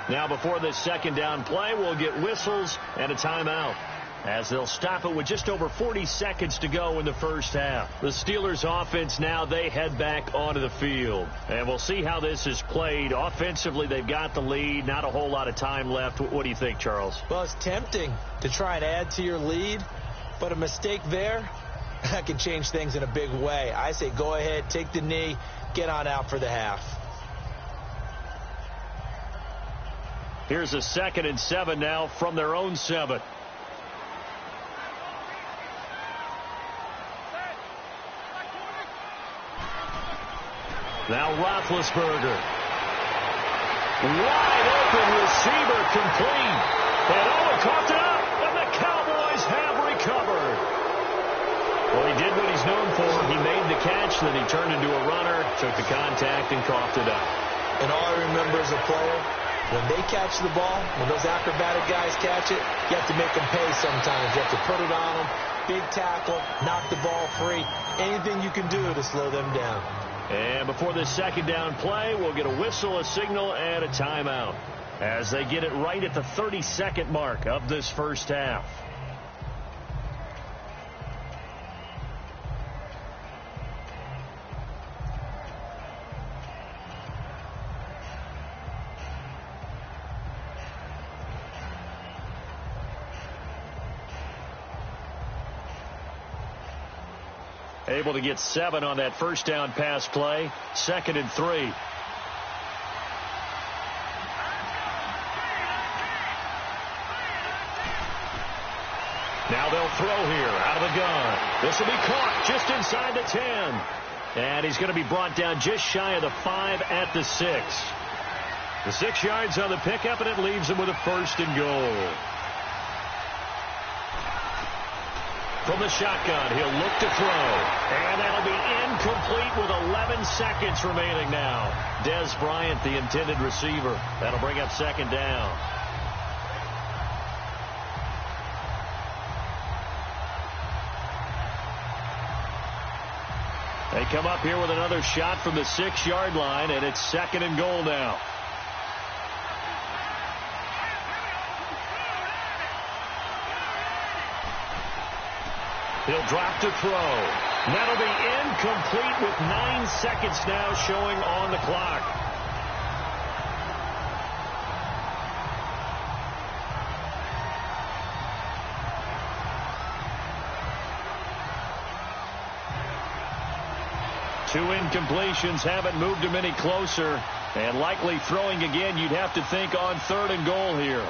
Now, before this second down play, we'll get whistles and a timeout, as they'll stop it with just over 40 seconds to go in the first half. The Steelers offense now, they head back onto the field. And we'll see how this is played. Offensively, they've got the lead. Not a whole lot of time left. What do you think, Charles? Well, it's tempting to try and add to your lead, but a mistake there, that can change things in a big way. I say go ahead, take the knee, get on out for the half. Here's a 2nd and 7 now from their own 7. Now Roethlisberger. Wide open receiver, complete. And coughed it up, and the Cowboys have recovered. Well, he did what he's known for. He made the catch, then he turned into a runner, took the contact, and coughed it up. And all I remember as a player, when they catch the ball, when those acrobatic guys catch it, you have to make them pay sometimes. You have to put it on them, big tackle, knock the ball free, anything you can do to slow them down. And before this second down play, we'll get a whistle, a signal, and a timeout, as they get it right at the 30-second mark of this first half. Able to get 7 on that first down pass play. 2nd and 3. Now they'll throw here out of the gun. This will be caught just inside the 10. And he's going to be brought down just shy of the 5 at the 6. The 6 yards on the pickup, and it leaves him with a 1st and goal. From the shotgun, he'll look to throw. And that'll be incomplete with 11 seconds remaining now. Dez Bryant, the intended receiver. That'll bring up 2nd down. They come up here with another shot from the 6-yard line, and it's 2nd and goal now. He'll drop to throw. That'll be incomplete with 9 seconds now showing on the clock. Two incompletions haven't moved him any closer. And likely throwing again, you'd have to think on 3rd and goal here.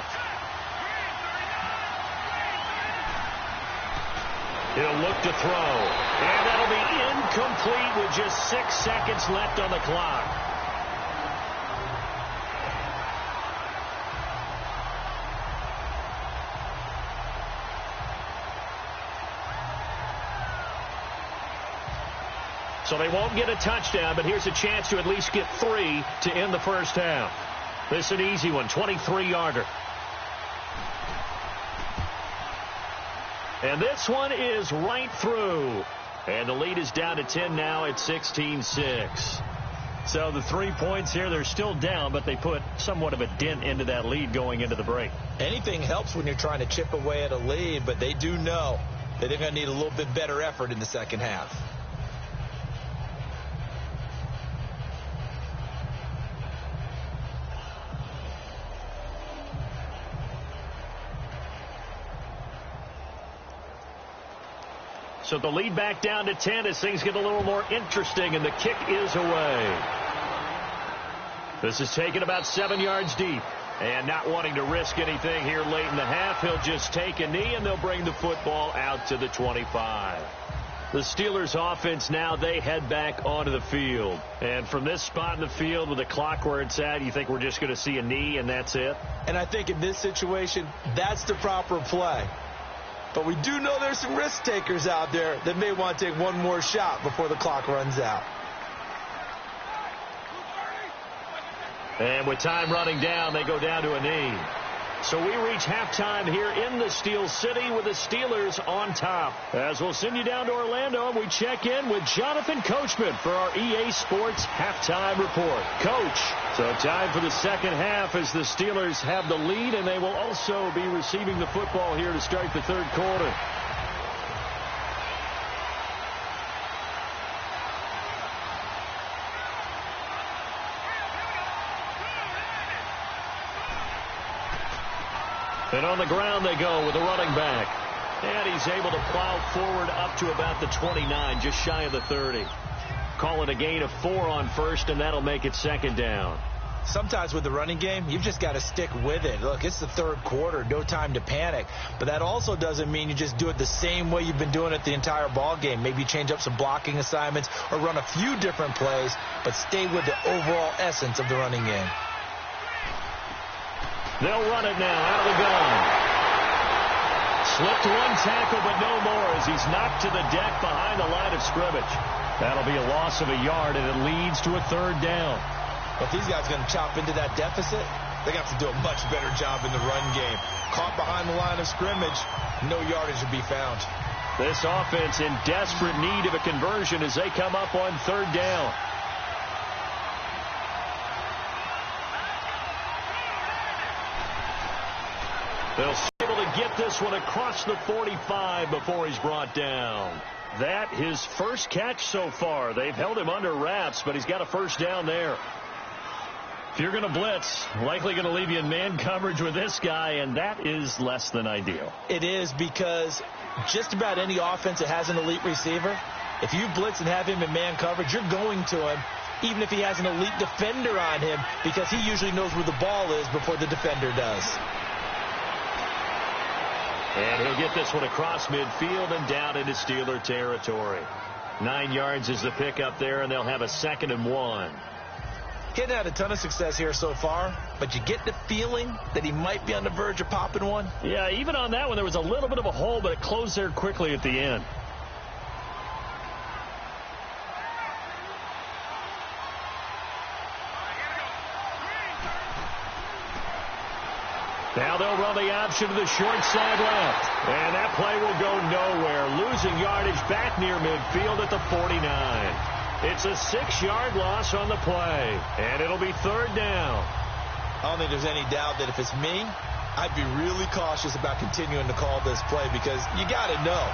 He'll look to throw. And that'll be incomplete with just 6 seconds left on the clock. So they won't get a touchdown, but here's a chance to at least get 3 to end the first half. This is an easy one, 23-yarder. And this one is right through. And the lead is down to 10 now at 16-6. So the 3 points here, they're still down, but they put somewhat of a dent into that lead going into the break. Anything helps when you're trying to chip away at a lead, but they do know that they're going to need a little bit better effort in the second half. So the lead back down to 10 as things get a little more interesting, and the kick is away. This is taken about 7 yards deep. And not wanting to risk anything here late in the half, he'll just take a knee, and they'll bring the football out to the 25. The Steelers offense now, they head back onto the field. And from this spot in the field with the clock where it's at, you think we're just going to see a knee and that's it? And I think in this situation, that's the proper play. But we do know there's some risk takers out there that may want to take one more shot before the clock runs out. And with time running down, they go down to a knee. So we reach halftime here in the Steel City with the Steelers on top. As we'll send you down to Orlando, and we check in with Jonathan Coachman for our EA Sports Halftime Report. Coach, so time for the second half as the Steelers have the lead, and they will also be receiving the football here to start the third quarter. And on the ground they go with a running back. And he's able to plow forward up to about the 29, just shy of the 30. Call it a gain of 4 on first, and that'll make it second down. Sometimes with the running game, you've just got to stick with it. Look, it's the third quarter, no time to panic. But that also doesn't mean you just do it the same way you've been doing it the entire ball game. Maybe change up some blocking assignments or run a few different plays, but stay with the overall essence of the running game. They'll run it now out of the gun. Slipped one tackle, but no more as he's knocked to the deck behind the line of scrimmage. That'll be a loss of a yard, and it leads to a third down. But these guys are going to chop into that deficit. They got to do a much better job in the run game. Caught behind the line of scrimmage, no yardage to be found. This offense in desperate need of a conversion as they come up on third down. They'll be able to get this one across the 45 before he's brought down. That his first catch so far. They've held him under wraps, but he's got a first down there. If you're going to blitz, likely going to leave you in man coverage with this guy, and that is less than ideal. It is, because just about any offense that has an elite receiver, if you blitz and have him in man coverage, you're going to him, even if he has an elite defender on him, because he usually knows where the ball is before the defender does. And he'll get this one across midfield and down into Steeler territory. 9 yards is the pickup there, and they'll have a 2nd and 1. Getting had a ton of success here so far, but you get the feeling that he might be on the verge of popping one. Yeah, even on that one, there was a little bit of a hole, but it closed there quickly at the end. Now they'll run the option to the short side left. And that play will go nowhere. Losing yardage back near midfield at the 49. It's a 6-yard loss on the play. And it'll be third down. I don't think there's any doubt that if it's me, I'd be really cautious about continuing to call this play, because you got to know,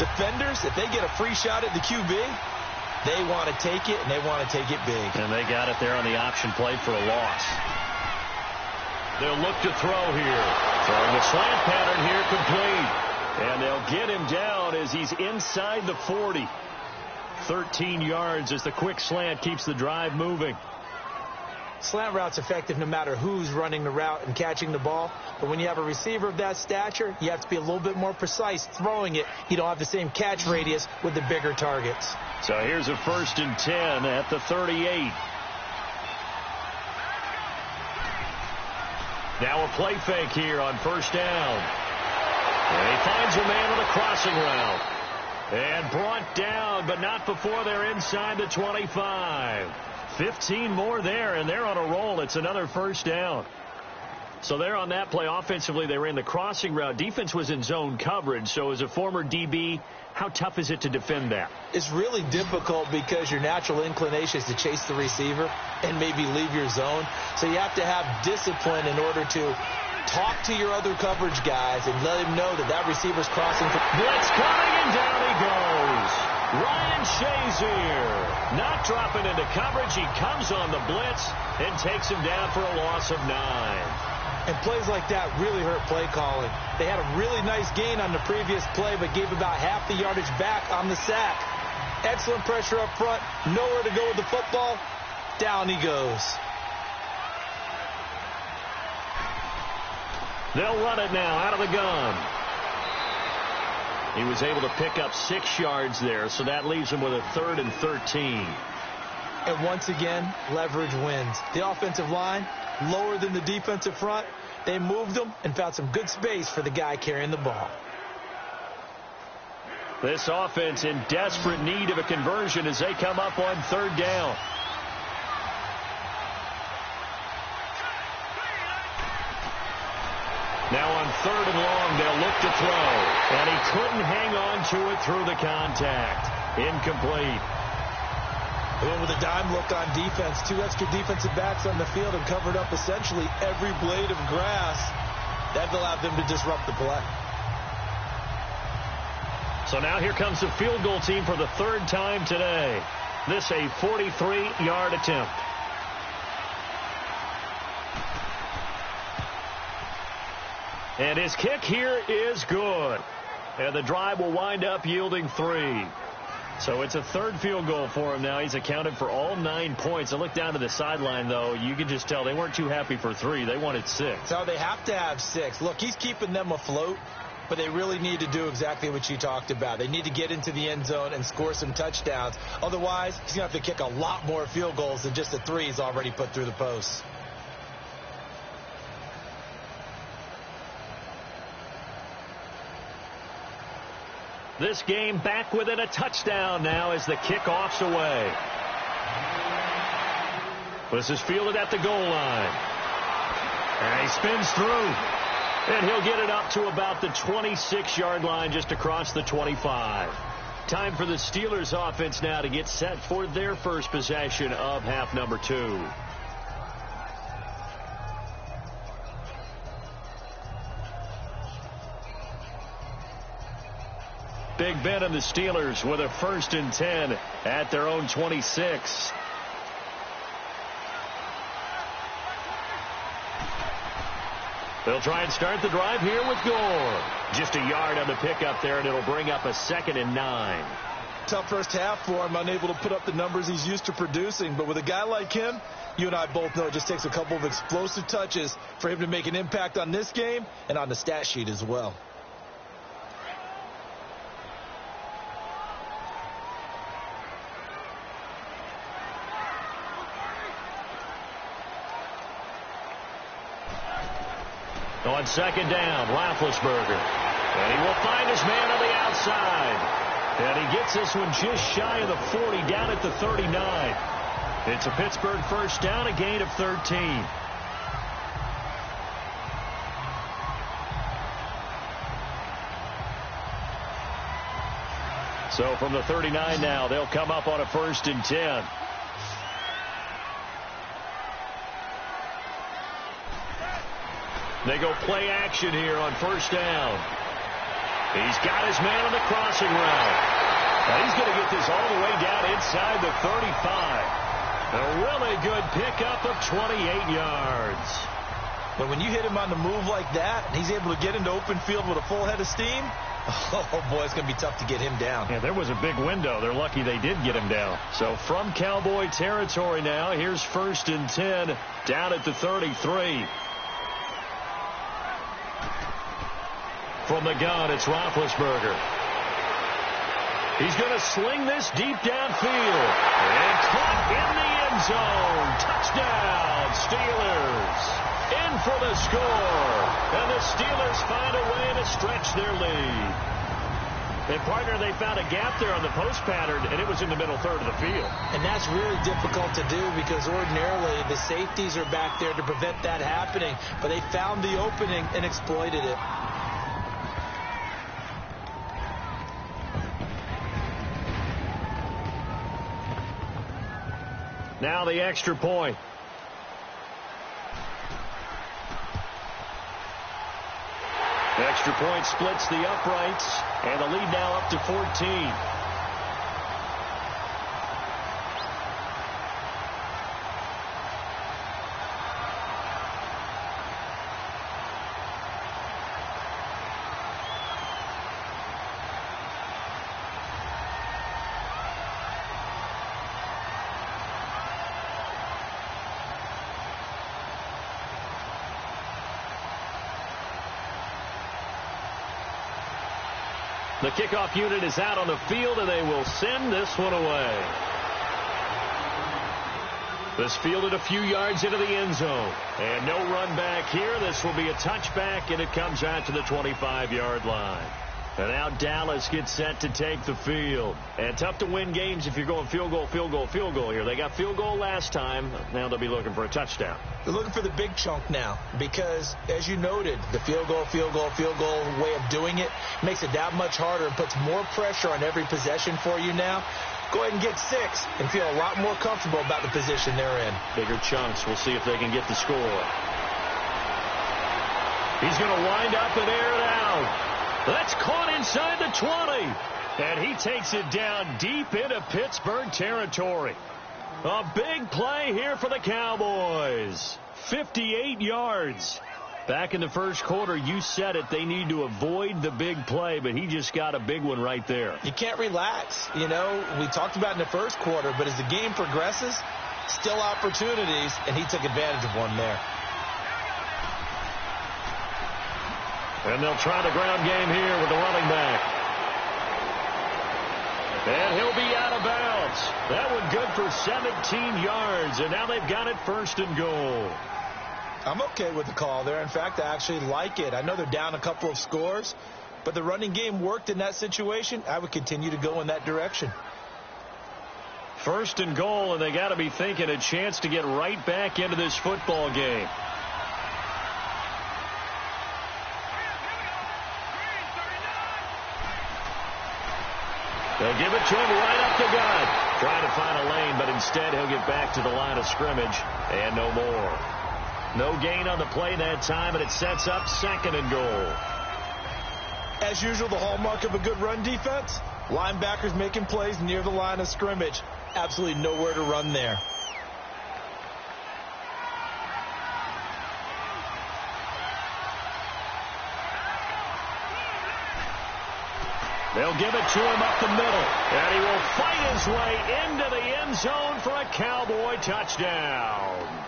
defenders, if they get a free shot at the QB, they want to take it, and they want to take it big. And they got it there on the option play for a loss. They'll look to throw here. Throwing the slant pattern here complete. And they'll get him down as he's inside the 40. 13 yards as the quick slant keeps the drive moving. Slant route's effective no matter who's running the route and catching the ball. But when you have a receiver of that stature, you have to be a little bit more precise throwing it. You don't have the same catch radius with the bigger targets. So here's a 1st and 10 at the 38. Now a play fake here on first down. And he finds a man on a crossing route. And brought down, but not before they're inside the 25. 15 more there, and they're on a roll. It's another first down. So they're on that play. Offensively, they ran the crossing route. Defense was in zone coverage. So as a former DB, how tough is it to defend that? It's really difficult because your natural inclination is to chase the receiver and maybe leave your zone. So you have to have discipline in order to talk to your other coverage guys and let them know that that receiver's crossing. Blitz coming, and down he goes. Ryan Shazier not dropping into coverage. He comes on the blitz and takes him down for a loss of 9. And plays like that really hurt play calling. They had a really nice gain on the previous play, but gave about half the yardage back on the sack. Excellent pressure up front. Nowhere to go with the football. Down he goes. They'll run it now out of the gun. He was able to pick up 6 yards there, so that leaves him with a 3rd and 13. And once again, leverage wins. The offensive line, lower than the defensive front. They moved them and found some good space for the guy carrying the ball. This offense in desperate need of a conversion as they come up on third down. 3rd and long. They'll look to throw. And he couldn't hang on to it through the contact. Incomplete. Well, with a dime look on defense, 2 extra defensive backs on the field and covered up essentially every blade of grass. That allowed them to disrupt the play. So now here comes the field goal team for the 3rd time today. This a 43-yard attempt. And his kick here is good. And the drive will wind up yielding 3. So it's a 3rd field goal for him now. He's accounted for all 9 points. I look down to the sideline, though. You can just tell they weren't too happy for 3. They wanted 6. So they have to have 6. Look, he's keeping them afloat, but they really need to do exactly what you talked about. They need to get into the end zone and score some touchdowns. Otherwise, he's going to have to kick a lot more field goals than just the 3 he's already put through the posts. This game back within a touchdown now as the kickoff's away. This is fielded at the goal line. And he spins through. And he'll get it up to about the 26-yard line just across the 25. Time for the Steelers offense now to get set for their first possession of half number 2. Big Ben and the Steelers with a 1st and 10 at their own 26. They'll try and start the drive here with Gore. Just a yard on the pickup there, and it'll bring up a 2nd and 9. Tough first half for him, unable to put up the numbers he's used to producing. But with a guy like him, you and I both know it just takes a couple of explosive touches for him to make an impact on this game and on the stat sheet as well. On 2nd down, Roethlisberger. And he will find his man on the outside. And he gets this one just shy of the 40, down at the 39. It's a Pittsburgh 1st down, a gain of 13. So from the 39 now, they'll come up on a 1st and 10. They go play action here on 1st down. He's got his man on the crossing route. Now he's going to get this all the way down inside the 35. A really good pickup of 28 yards. But when you hit him on the move like that, and he's able to get into open field with a full head of steam, oh boy, it's going to be tough to get him down. Yeah, there was a big window. They're lucky they did get him down. So from Cowboy territory now, here's 1st and 10 down at the 33. From the gun, it's Roethlisberger. He's going to sling this deep downfield. And caught in the end zone. Touchdown, Steelers. In for the score. And the Steelers find a way to stretch their lead. And, partner, they found a gap there on the post pattern, and it was in the middle 3rd of the field. And that's really difficult to do because ordinarily the safeties are back there to prevent that happening. But they found the opening and exploited it. Now the extra point. The extra point splits the uprights, and the lead now up to 14. The kickoff unit is out on the field, and they will send this one away. This fielded a few yards into the end zone. And no run back here. This will be a touchback, and it comes out to the 25-yard line. And now Dallas gets set to take the field. And tough to win games if you're going field goal, field goal, field goal here. They got field goal last time. Now they'll be looking for a touchdown. They're looking for the big chunk now because, as you noted, the field goal, field goal, field goal way of doing it makes it that much harder and puts more pressure on every possession for you now. Go ahead and get 6 and feel a lot more comfortable about the position they're in. Bigger chunks. We'll see if they can get the score. He's going to wind up and air it out. That's caught inside the 20. And he takes it down deep into Pittsburgh territory. A big play here for the Cowboys. 58 yards. Back in the first quarter, you said it, they need to avoid the big play, but he just got a big one right there. You can't relax. You know, we talked about in the first quarter, but as the game progresses, still opportunities, and he took advantage of one there. And they'll try the ground game here with the running back. And he'll be out of bounds. That one good for 17 yards, and now they've got it 1st and goal. I'm okay with the call there. In fact, I actually like it. I know they're down a couple of scores, but the running game worked in that situation. I would continue to go in that direction. 1st and goal, and they got to be thinking a chance to get right back into this football game. They'll give it to him right up the gut. Trying to find a lane, but instead he'll get back to the line of scrimmage and no more. No gain on the play that time, and it sets up 2nd and goal. As usual, the hallmark of a good run defense, linebackers making plays near the line of scrimmage. Absolutely nowhere to run there. They'll give it to him up the middle, and he will fight his way into the end zone for a Cowboy touchdown.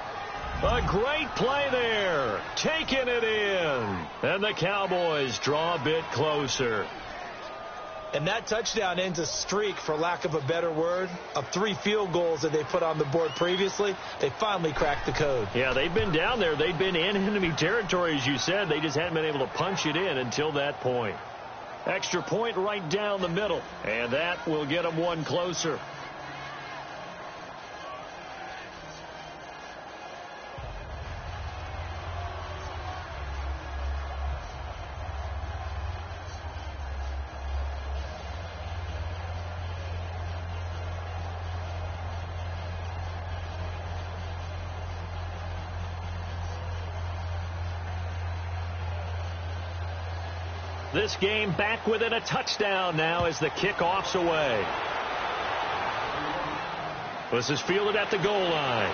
A great play there, taking it in, and the Cowboys draw a bit closer. And that touchdown ends a streak, for lack of a better word, of 3 field goals that they put on the board previously. They finally cracked the code. Yeah, they've been down there. They've been in enemy territory, as you said. They just hadn't been able to punch it in until that point. Extra point right down the middle, and that will get them one closer. This game back within a touchdown now as the kickoff's away. This is fielded at the goal line.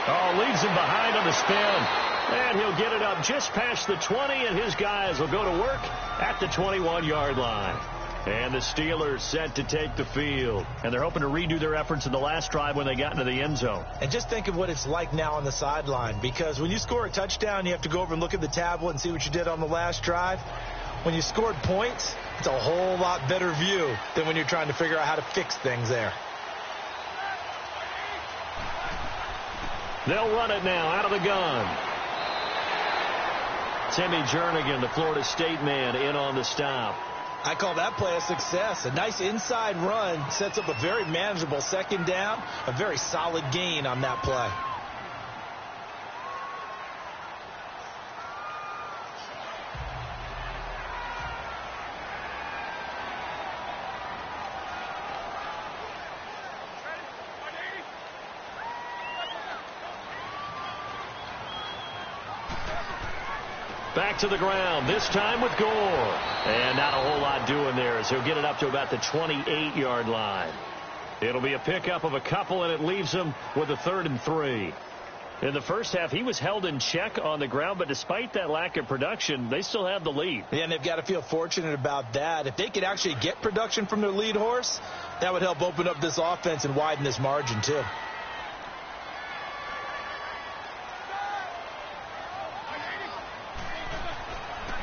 Oh, leaves him behind on the spin. And he'll get it up just past the 20, and his guys will go to work at the 21-yard line. And the Steelers set to take the field. And they're hoping to redo their efforts in the last drive when they got into the end zone. And just think of what it's like now on the sideline, because when you score a touchdown, you have to go over and look at the tablet and see what you did on the last drive. When you scored points, it's a whole lot better view than when you're trying to figure out how to fix things there. They'll run it now out of the gun. Timmy Jernigan, the Florida State man, in on the stop. I call that play a success. A nice inside run sets up a very manageable 2nd down, a very solid gain on that play. Back to the ground, this time with Gore. And not a whole lot doing there as he'll get it up to about the 28-yard line. It'll be a pickup of a couple, and it leaves him with a 3rd and 3. In the first half, he was held in check on the ground, but despite that lack of production, they still have the lead. Yeah, and they've got to feel fortunate about that. If they could actually get production from their lead horse, that would help open up this offense and widen this margin, too.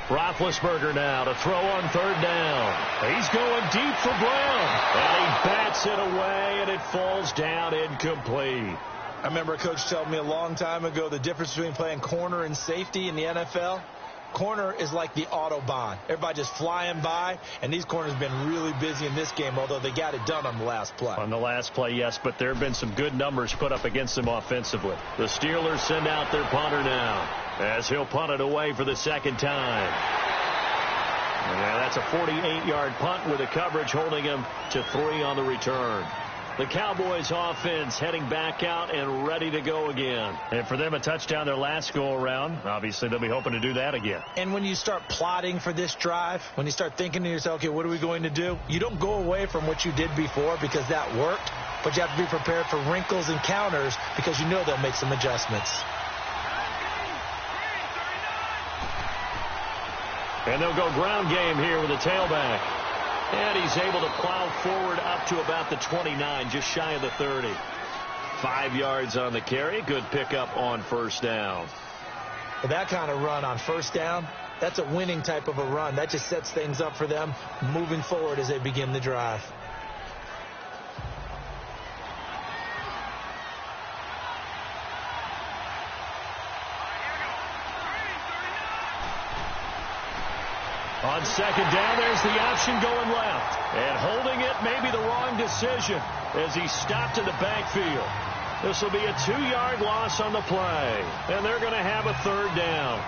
Roethlisberger now to throw on 3rd down. He's going deep for Brown. And he bats it away, and it falls down incomplete. I remember a coach telling me a long time ago the difference between playing corner and safety in the NFL. Corner is like the Autobahn. Everybody just flying by, and these corners have been really busy in this game, although they got it done on the last play. On the last play, yes, but there have been some good numbers put up against them offensively. The Steelers send out their punter now, as he'll punt it away for the second time. Yeah, that's a 48-yard punt with the coverage holding him to 3 on the return. The Cowboys offense heading back out and ready to go again. And for them, a touchdown their last go-around. Obviously, they'll be hoping to do that again. And when you start plotting for this drive, when you start thinking to yourself, okay, what are we going to do? You don't go away from what you did before because that worked, but you have to be prepared for wrinkles and counters because you know they'll make some adjustments. And they'll go ground game here with a tailback. And he's able to plow forward up to about the 29, just shy of the 30. 5 yards on the carry. Good pickup on first down. Well, that kind of run on first down, that's a winning type of a run. That just sets things up for them moving forward as they begin the drive. On second down, there's the option going left. And holding it may be the wrong decision as he stopped in the backfield. This will be a 2-yard loss on the play. And they're going to have a third down.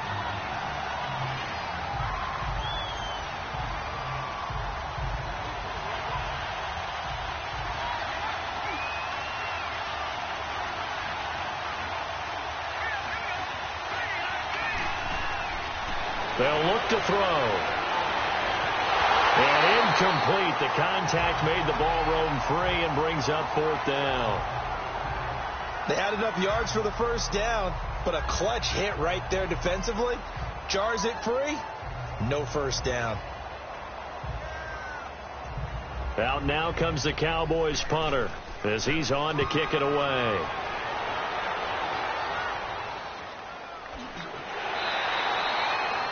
They'll look to throw. And incomplete. The contact made the ball roam free and brings up fourth down. They had enough yards for the first down, but a clutch hit right there defensively jars it free. No first down. Out now comes the Cowboys punter as he's on to kick it away.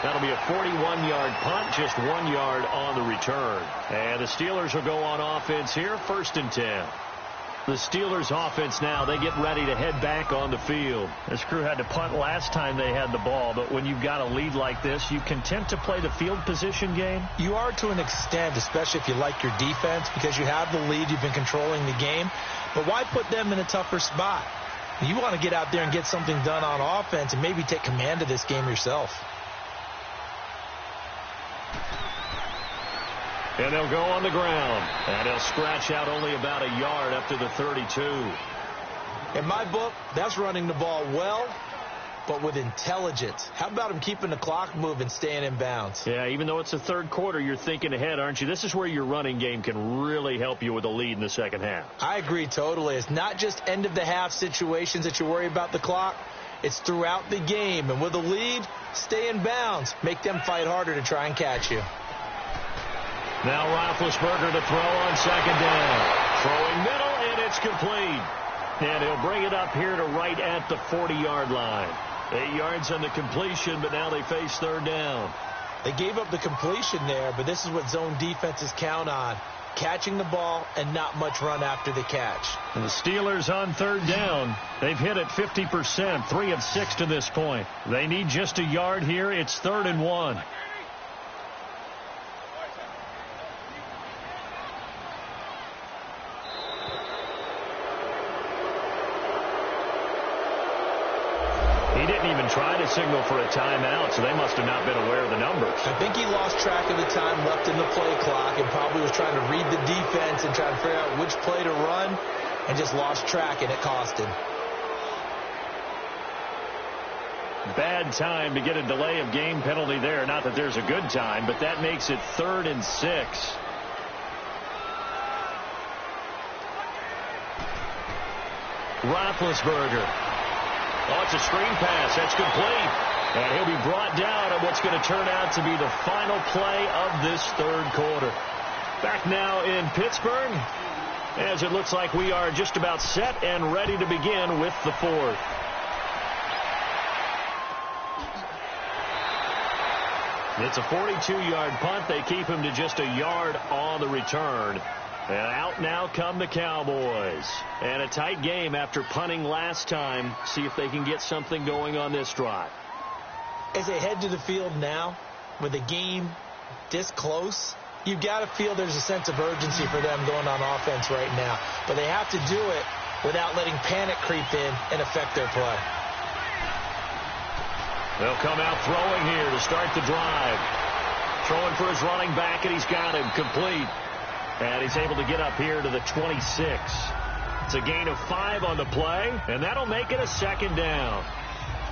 That'll be a 41-yard punt, just 1 yard on the return. And the Steelers will go on offense here, 1st and 10. The Steelers offense now, they get ready to head back on the field. This crew had to punt last time they had the ball, but when you've got a lead like this, you content to play the field position game? You are to an extent, especially if you like your defense, because you have the lead, you've been controlling the game. But why put them in a tougher spot? You want to get out there and get something done on offense and maybe take command of this game yourself. And they'll go on the ground. And they'll scratch out only about a yard up to the 32. In my book, that's running the ball well, but with intelligence. How about him keeping the clock moving, staying in bounds? Yeah, even though it's the third quarter, you're thinking ahead, aren't you? This is where your running game can really help you with a lead in the second half. I agree totally. It's not just end-of-the-half situations that you worry about the clock. It's throughout the game. And with a lead, stay in bounds. Make them fight harder to try and catch you. Now Roethlisberger to throw on second down. Throwing middle, and it's complete. And he'll bring it up here to right at the 40-yard line. 8 yards on the completion, but now they face third down. They gave up the completion there, but this is what zone defenses count on. Catching the ball and not much run after the catch. And the Steelers on third down. They've hit it 50%, 3 of 6 to this point. They need just a yard here. It's 3rd and 1. He didn't even try to signal for a timeout, so they must have not been aware of the numbers. I think he lost track of the time left in the play clock and probably was trying to read the defense and trying to figure out which play to run and just lost track, and it cost him. Bad time to get a delay of game penalty there. Not that there's a good time, but that makes it 3rd and 6. Roethlisberger. Oh, it's a screen pass. That's complete. And he'll be brought down at what's going to turn out to be the final play of this third quarter. Back now in Pittsburgh, as it looks like we are just about set and ready to begin with the fourth. It's a 42-yard punt. They keep him to just a yard on the return. And out now come the Cowboys. And a tight game after punting last time. See if they can get something going on this drive. As they head to the field now, with the game this close, you've got to feel there's a sense of urgency for them going on offense right now. But they have to do it without letting panic creep in and affect their play. They'll come out throwing here to start the drive. Throwing for his running back, and he's got him complete. And he's able to get up here to the 26. It's a gain of 5 on the play, and that'll make it a second down.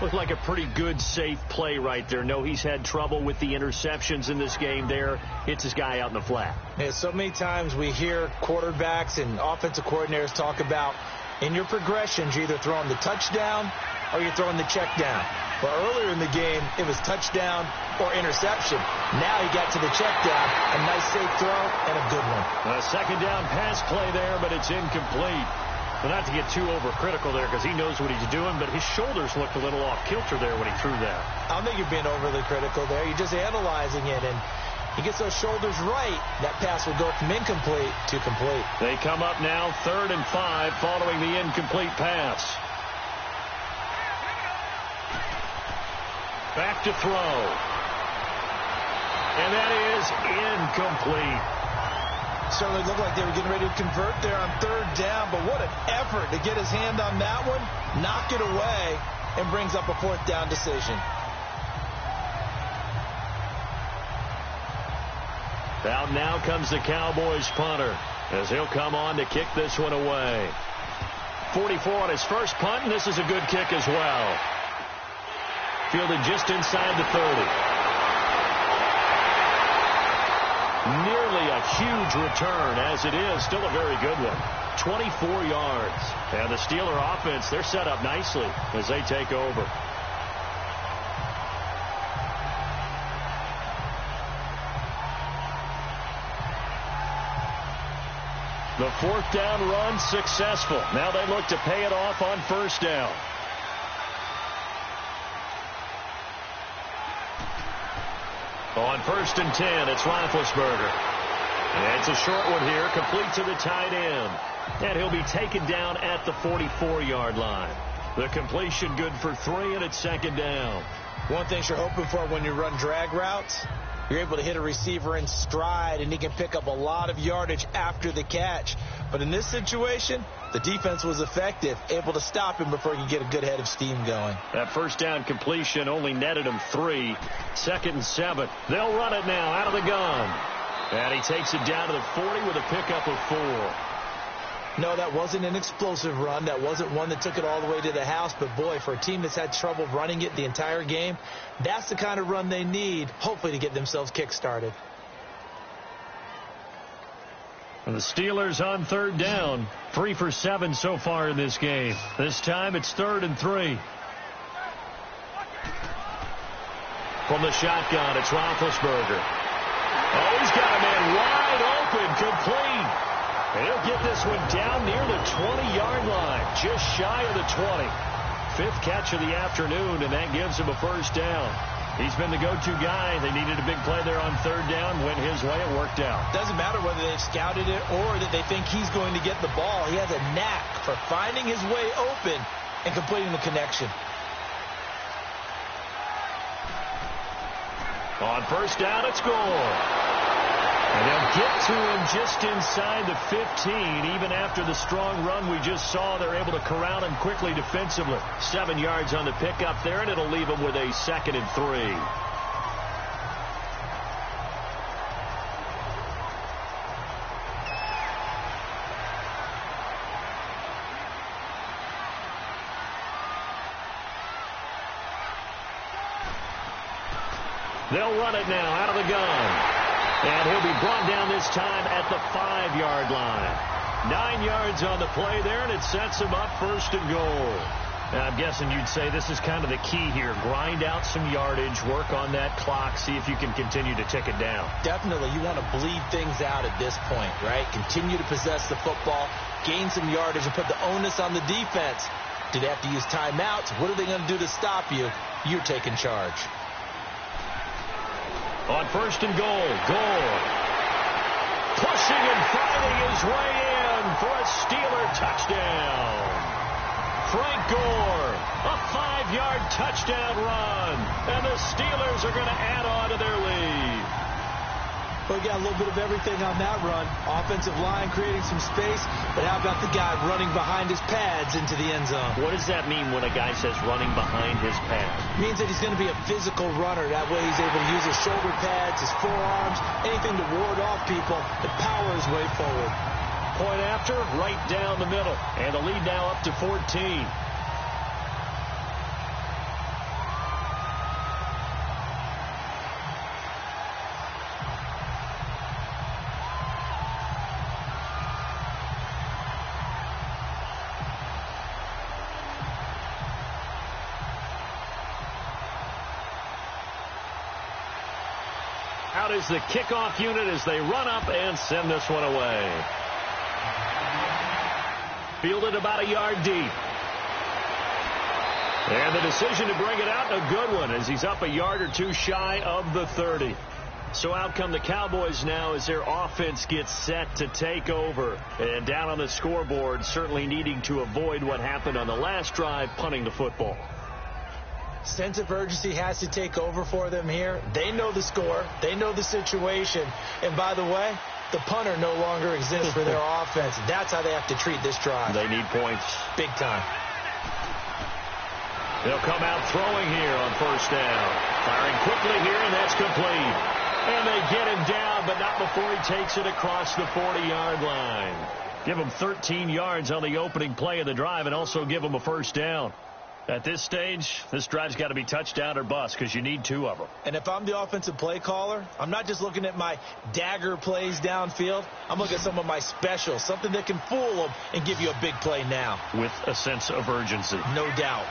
Looked like a pretty good, safe play right there. No, he's had trouble with the interceptions in this game there. Hits his guy out in the flat. Yeah, so many times we hear quarterbacks and offensive coordinators talk about in your progressions, you're either throwing the touchdown or you're throwing the check down. Well, earlier in the game, it was touchdown or interception. Now he got to the check down. A nice, safe throw and a good one. A second down pass play there, but it's incomplete. Well, not to get too overcritical there because he knows what he's doing, but his shoulders looked a little off kilter there when he threw that. I don't think you're being overly critical there. You're just analyzing it, and he gets those shoulders right. That pass will go from incomplete to complete. They come up now 3rd and 5 following the incomplete pass. Back to throw. And that is incomplete. Certainly looked like they were getting ready to convert there on 3rd down, but what an effort to get his hand on that one, knock it away, and brings up a 4th down decision. Out now comes the Cowboys punter as he'll come on to kick this one away. 44 on his first punt, and this is a good kick as well. Fielded just inside the 30. Nearly a huge return as it is. Still a very good one. 24 yards. And the Steeler offense, they're set up nicely as they take over. The 4th down run successful. Now they look to pay it off on 1st down. On 1st and 10, it's Roethlisberger. And it's a short one here, complete to the tight end. And he'll be taken down at the 44-yard line. The completion good for 3, and it's 2nd down. One thing you're hoping for when you run drag routes, you're able to hit a receiver in stride, and he can pick up a lot of yardage after the catch. But in this situation, the defense was effective, able to stop him before he could get a good head of steam going. That 1st down completion only netted him 3. 2nd and 7. They'll run it now out of the gun. And he takes it down to the 40 with a pickup of 4. No, that wasn't an explosive run. That wasn't one that took it all the way to the house. But, boy, for a team that's had trouble running it the entire game, that's the kind of run they need, hopefully, to get themselves kick-started. And the Steelers on 3rd down. 3 for 7 so far in this game. This time it's 3rd and 3. From the shotgun, it's Roethlisberger. Oh, he's got a man wide open, complete. And he'll get this one down near the 20-yard line, just shy of the 20. 5th catch of the afternoon, and that gives him a 1st down. He's been the go-to guy. They needed a big play there on 3rd down. Went his way. It worked out. Doesn't matter whether they've scouted it or that they think he's going to get the ball. He has a knack for finding his way open and completing the connection. On 1st down, it's Gore. And they'll get to him just inside the 15. Even after the strong run we just saw, they're able to corral him quickly defensively. 7 yards on the pickup there, and it'll leave him with a 2nd and 3. They'll run it now out of the gun. And he'll be brought down this time at the 5-yard line. 9 yards on the play there, and it sets him up 1st and goal. Now, I'm guessing you'd say this is kind of the key here. Grind out some yardage, work on that clock, see if you can continue to tick it down. Definitely. You want to bleed things out at this point, right? Continue to possess the football, gain some yardage, and put the onus on the defense. Do they have to use timeouts? What are they going to do to stop you? You're taking charge. On 1st and goal, Gore pushing and fighting his way in for a Steeler touchdown. Frank Gore. A 5-yard touchdown run. And the Steelers are going to add on to their lead. Well, we got a little bit of everything on that run. Offensive line creating some space, but how about the guy running behind his pads into the end zone? What does that mean when a guy says running behind his pads? It means that he's going to be a physical runner. That way he's able to use his shoulder pads, his forearms, anything to ward off people and power his way forward. Point after, right down the middle. And the lead now up to 14. Out is the kickoff unit as they run up and send this one away. Fielded about a yard deep. And the decision to bring it out, a good one, as he's up a yard or two shy of the 30. So out come the Cowboys now as their offense gets set to take over. And down on the scoreboard, certainly needing to avoid what happened on the last drive, punting the football. Sense of urgency has to take over for them here. They know the score. They know the situation. And by the way, the punter no longer exists for their offense. That's how they have to treat this drive. They need points. Big time. They'll come out throwing here on first down. Firing quickly here, and that's complete. And they get him down, but not before he takes it across the 40-yard line. Give him 13 yards on the opening play of the drive and also give him a first down. At this stage, this drive's got to be touchdown or bust because you need 2 of them. And if I'm the offensive play caller, I'm not just looking at my dagger plays downfield. I'm looking at some of my specials, something that can fool them and give you a big play now. With a sense of urgency. No doubt.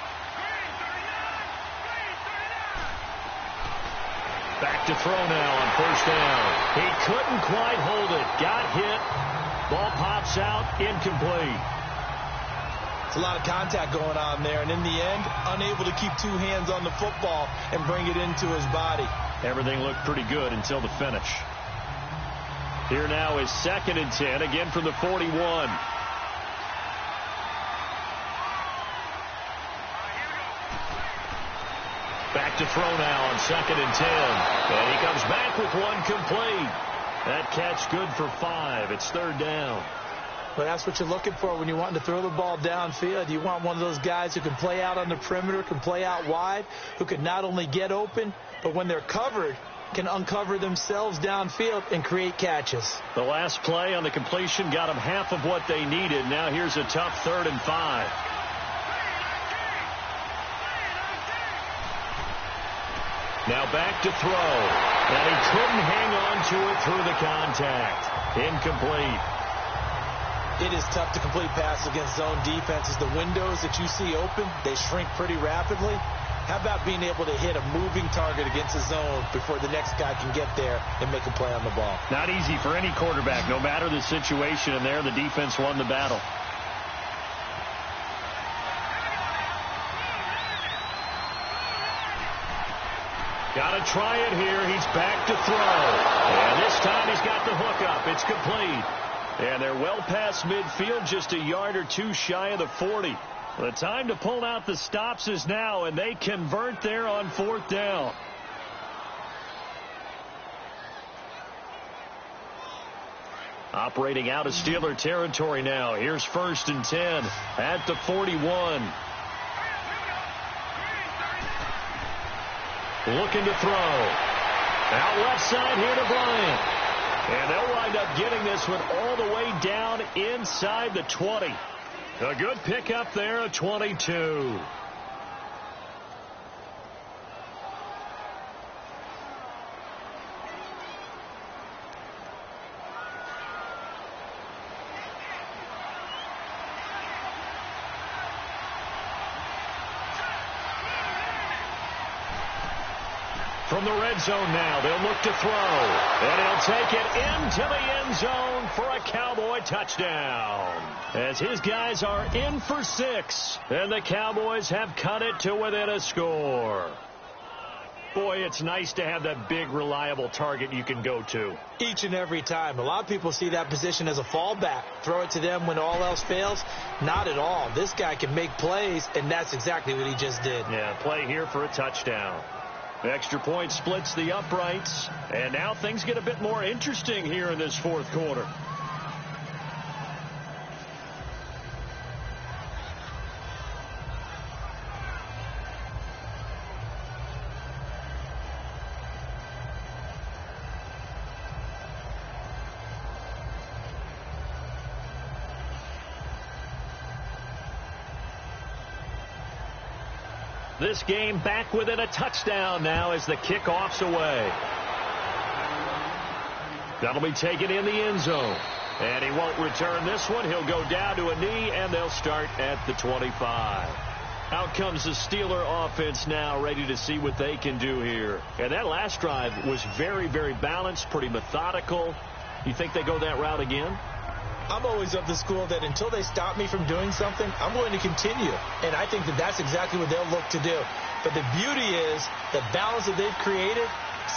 Back to throw now on first down. He couldn't quite hold it. Got hit. Ball pops out. Incomplete. It's a lot of contact going on there, and in the end, unable to keep 2 hands on the football and bring it into his body. Everything looked pretty good until the finish. Here now is 2nd and 10, again from the 41. Back to throw now on 2nd and 10. And he comes back with one complete. That catch good for 5. It's 3rd down. But that's what you're looking for when you're wanting to throw the ball downfield. You want one of those guys who can play out on the perimeter, can play out wide, who can not only get open, but when they're covered, can uncover themselves downfield and create catches. The last play on the completion got them half of what they needed. Now here's a tough 3rd and 5. Now back to throw. And he couldn't hang on to it through the contact. Incomplete. It is tough to complete passes against zone defenses. The windows that you see open, they shrink pretty rapidly. How about being able to hit a moving target against a zone before the next guy can get there and make a play on the ball? Not easy for any quarterback, no matter the situation, and there the defense won the battle. Got to try it here. He's back to throw. And this time he's got the hook up. It's complete. And they're well past midfield, just a yard or 2 shy of the 40. The time to pull out the stops is now, and they convert there on 4th down. Operating out of Steeler territory now. Here's 1st and 10 at the 41. Looking to throw. Out left side here to Bryant. And they'll wind up getting this one all the way down inside the 20. A good pickup there, a 22. From the red zone now, they'll look to throw. And he'll take it into the end zone for a Cowboy touchdown. As his guys are in for 6. And the Cowboys have cut it to within a score. Boy, it's nice to have that big, reliable target you can go to. Each and every time. A lot of people see that position as a fallback. Throw it to them when all else fails. Not at all. This guy can make plays, and that's exactly what he just did. Yeah, play here for a touchdown. Extra point splits the uprights, and now things get a bit more interesting here in this fourth quarter. This game back within a touchdown now as the kickoff's away. That'll be taken in the end zone. And he won't return this one. He'll go down to a knee, and they'll start at the 25. Out comes the Steeler offense now, ready to see what they can do here. And that last drive was very, very balanced, pretty methodical. You think they go that route again? I'm always of the school that until they stop me from doing something, I'm going to continue. And I think that that's exactly what they'll look to do. But the beauty is the balance that they've created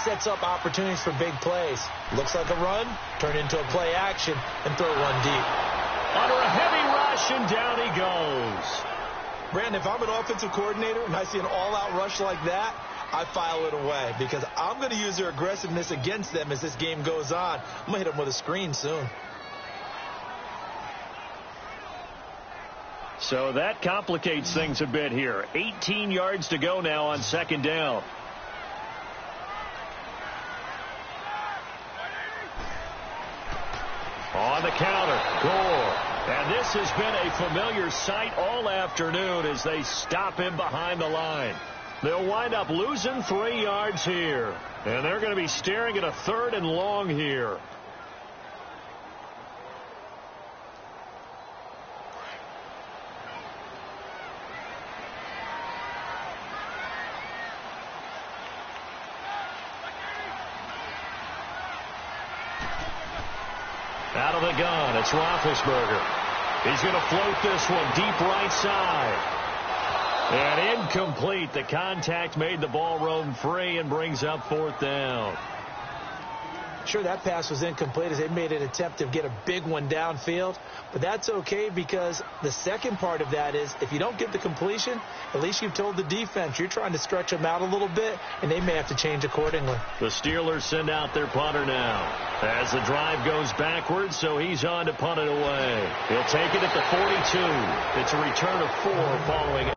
sets up opportunities for big plays. Looks like a run, turn into a play action, and throw one deep. Under a heavy rush, and down he goes. Brandon, if I'm an offensive coordinator and I see an all-out rush like that, I file it away because I'm going to use their aggressiveness against them as this game goes on. I'm going to hit them with a screen soon. So that complicates things a bit here. 18 yards to go now on second down. On the counter, Gore. And this has been a familiar sight all afternoon as they stop him behind the line. They'll wind up losing 3 yards here. And they're going to be staring at a 3rd and long here. Out of the gun, it's Roethlisberger. He's going to float this one deep right side. And incomplete. The contact made the ball roam free and brings up 4th down. Sure, that pass was incomplete as they made an attempt to get a big one downfield. But that's okay because the second part of that is if you don't get the completion, at least you've told the defense you're trying to stretch them out a little bit, and they may have to change accordingly. The Steelers send out their punter now as the drive goes backwards, so he's on to punt it away. He'll take it at the 42. It's a return of 4 following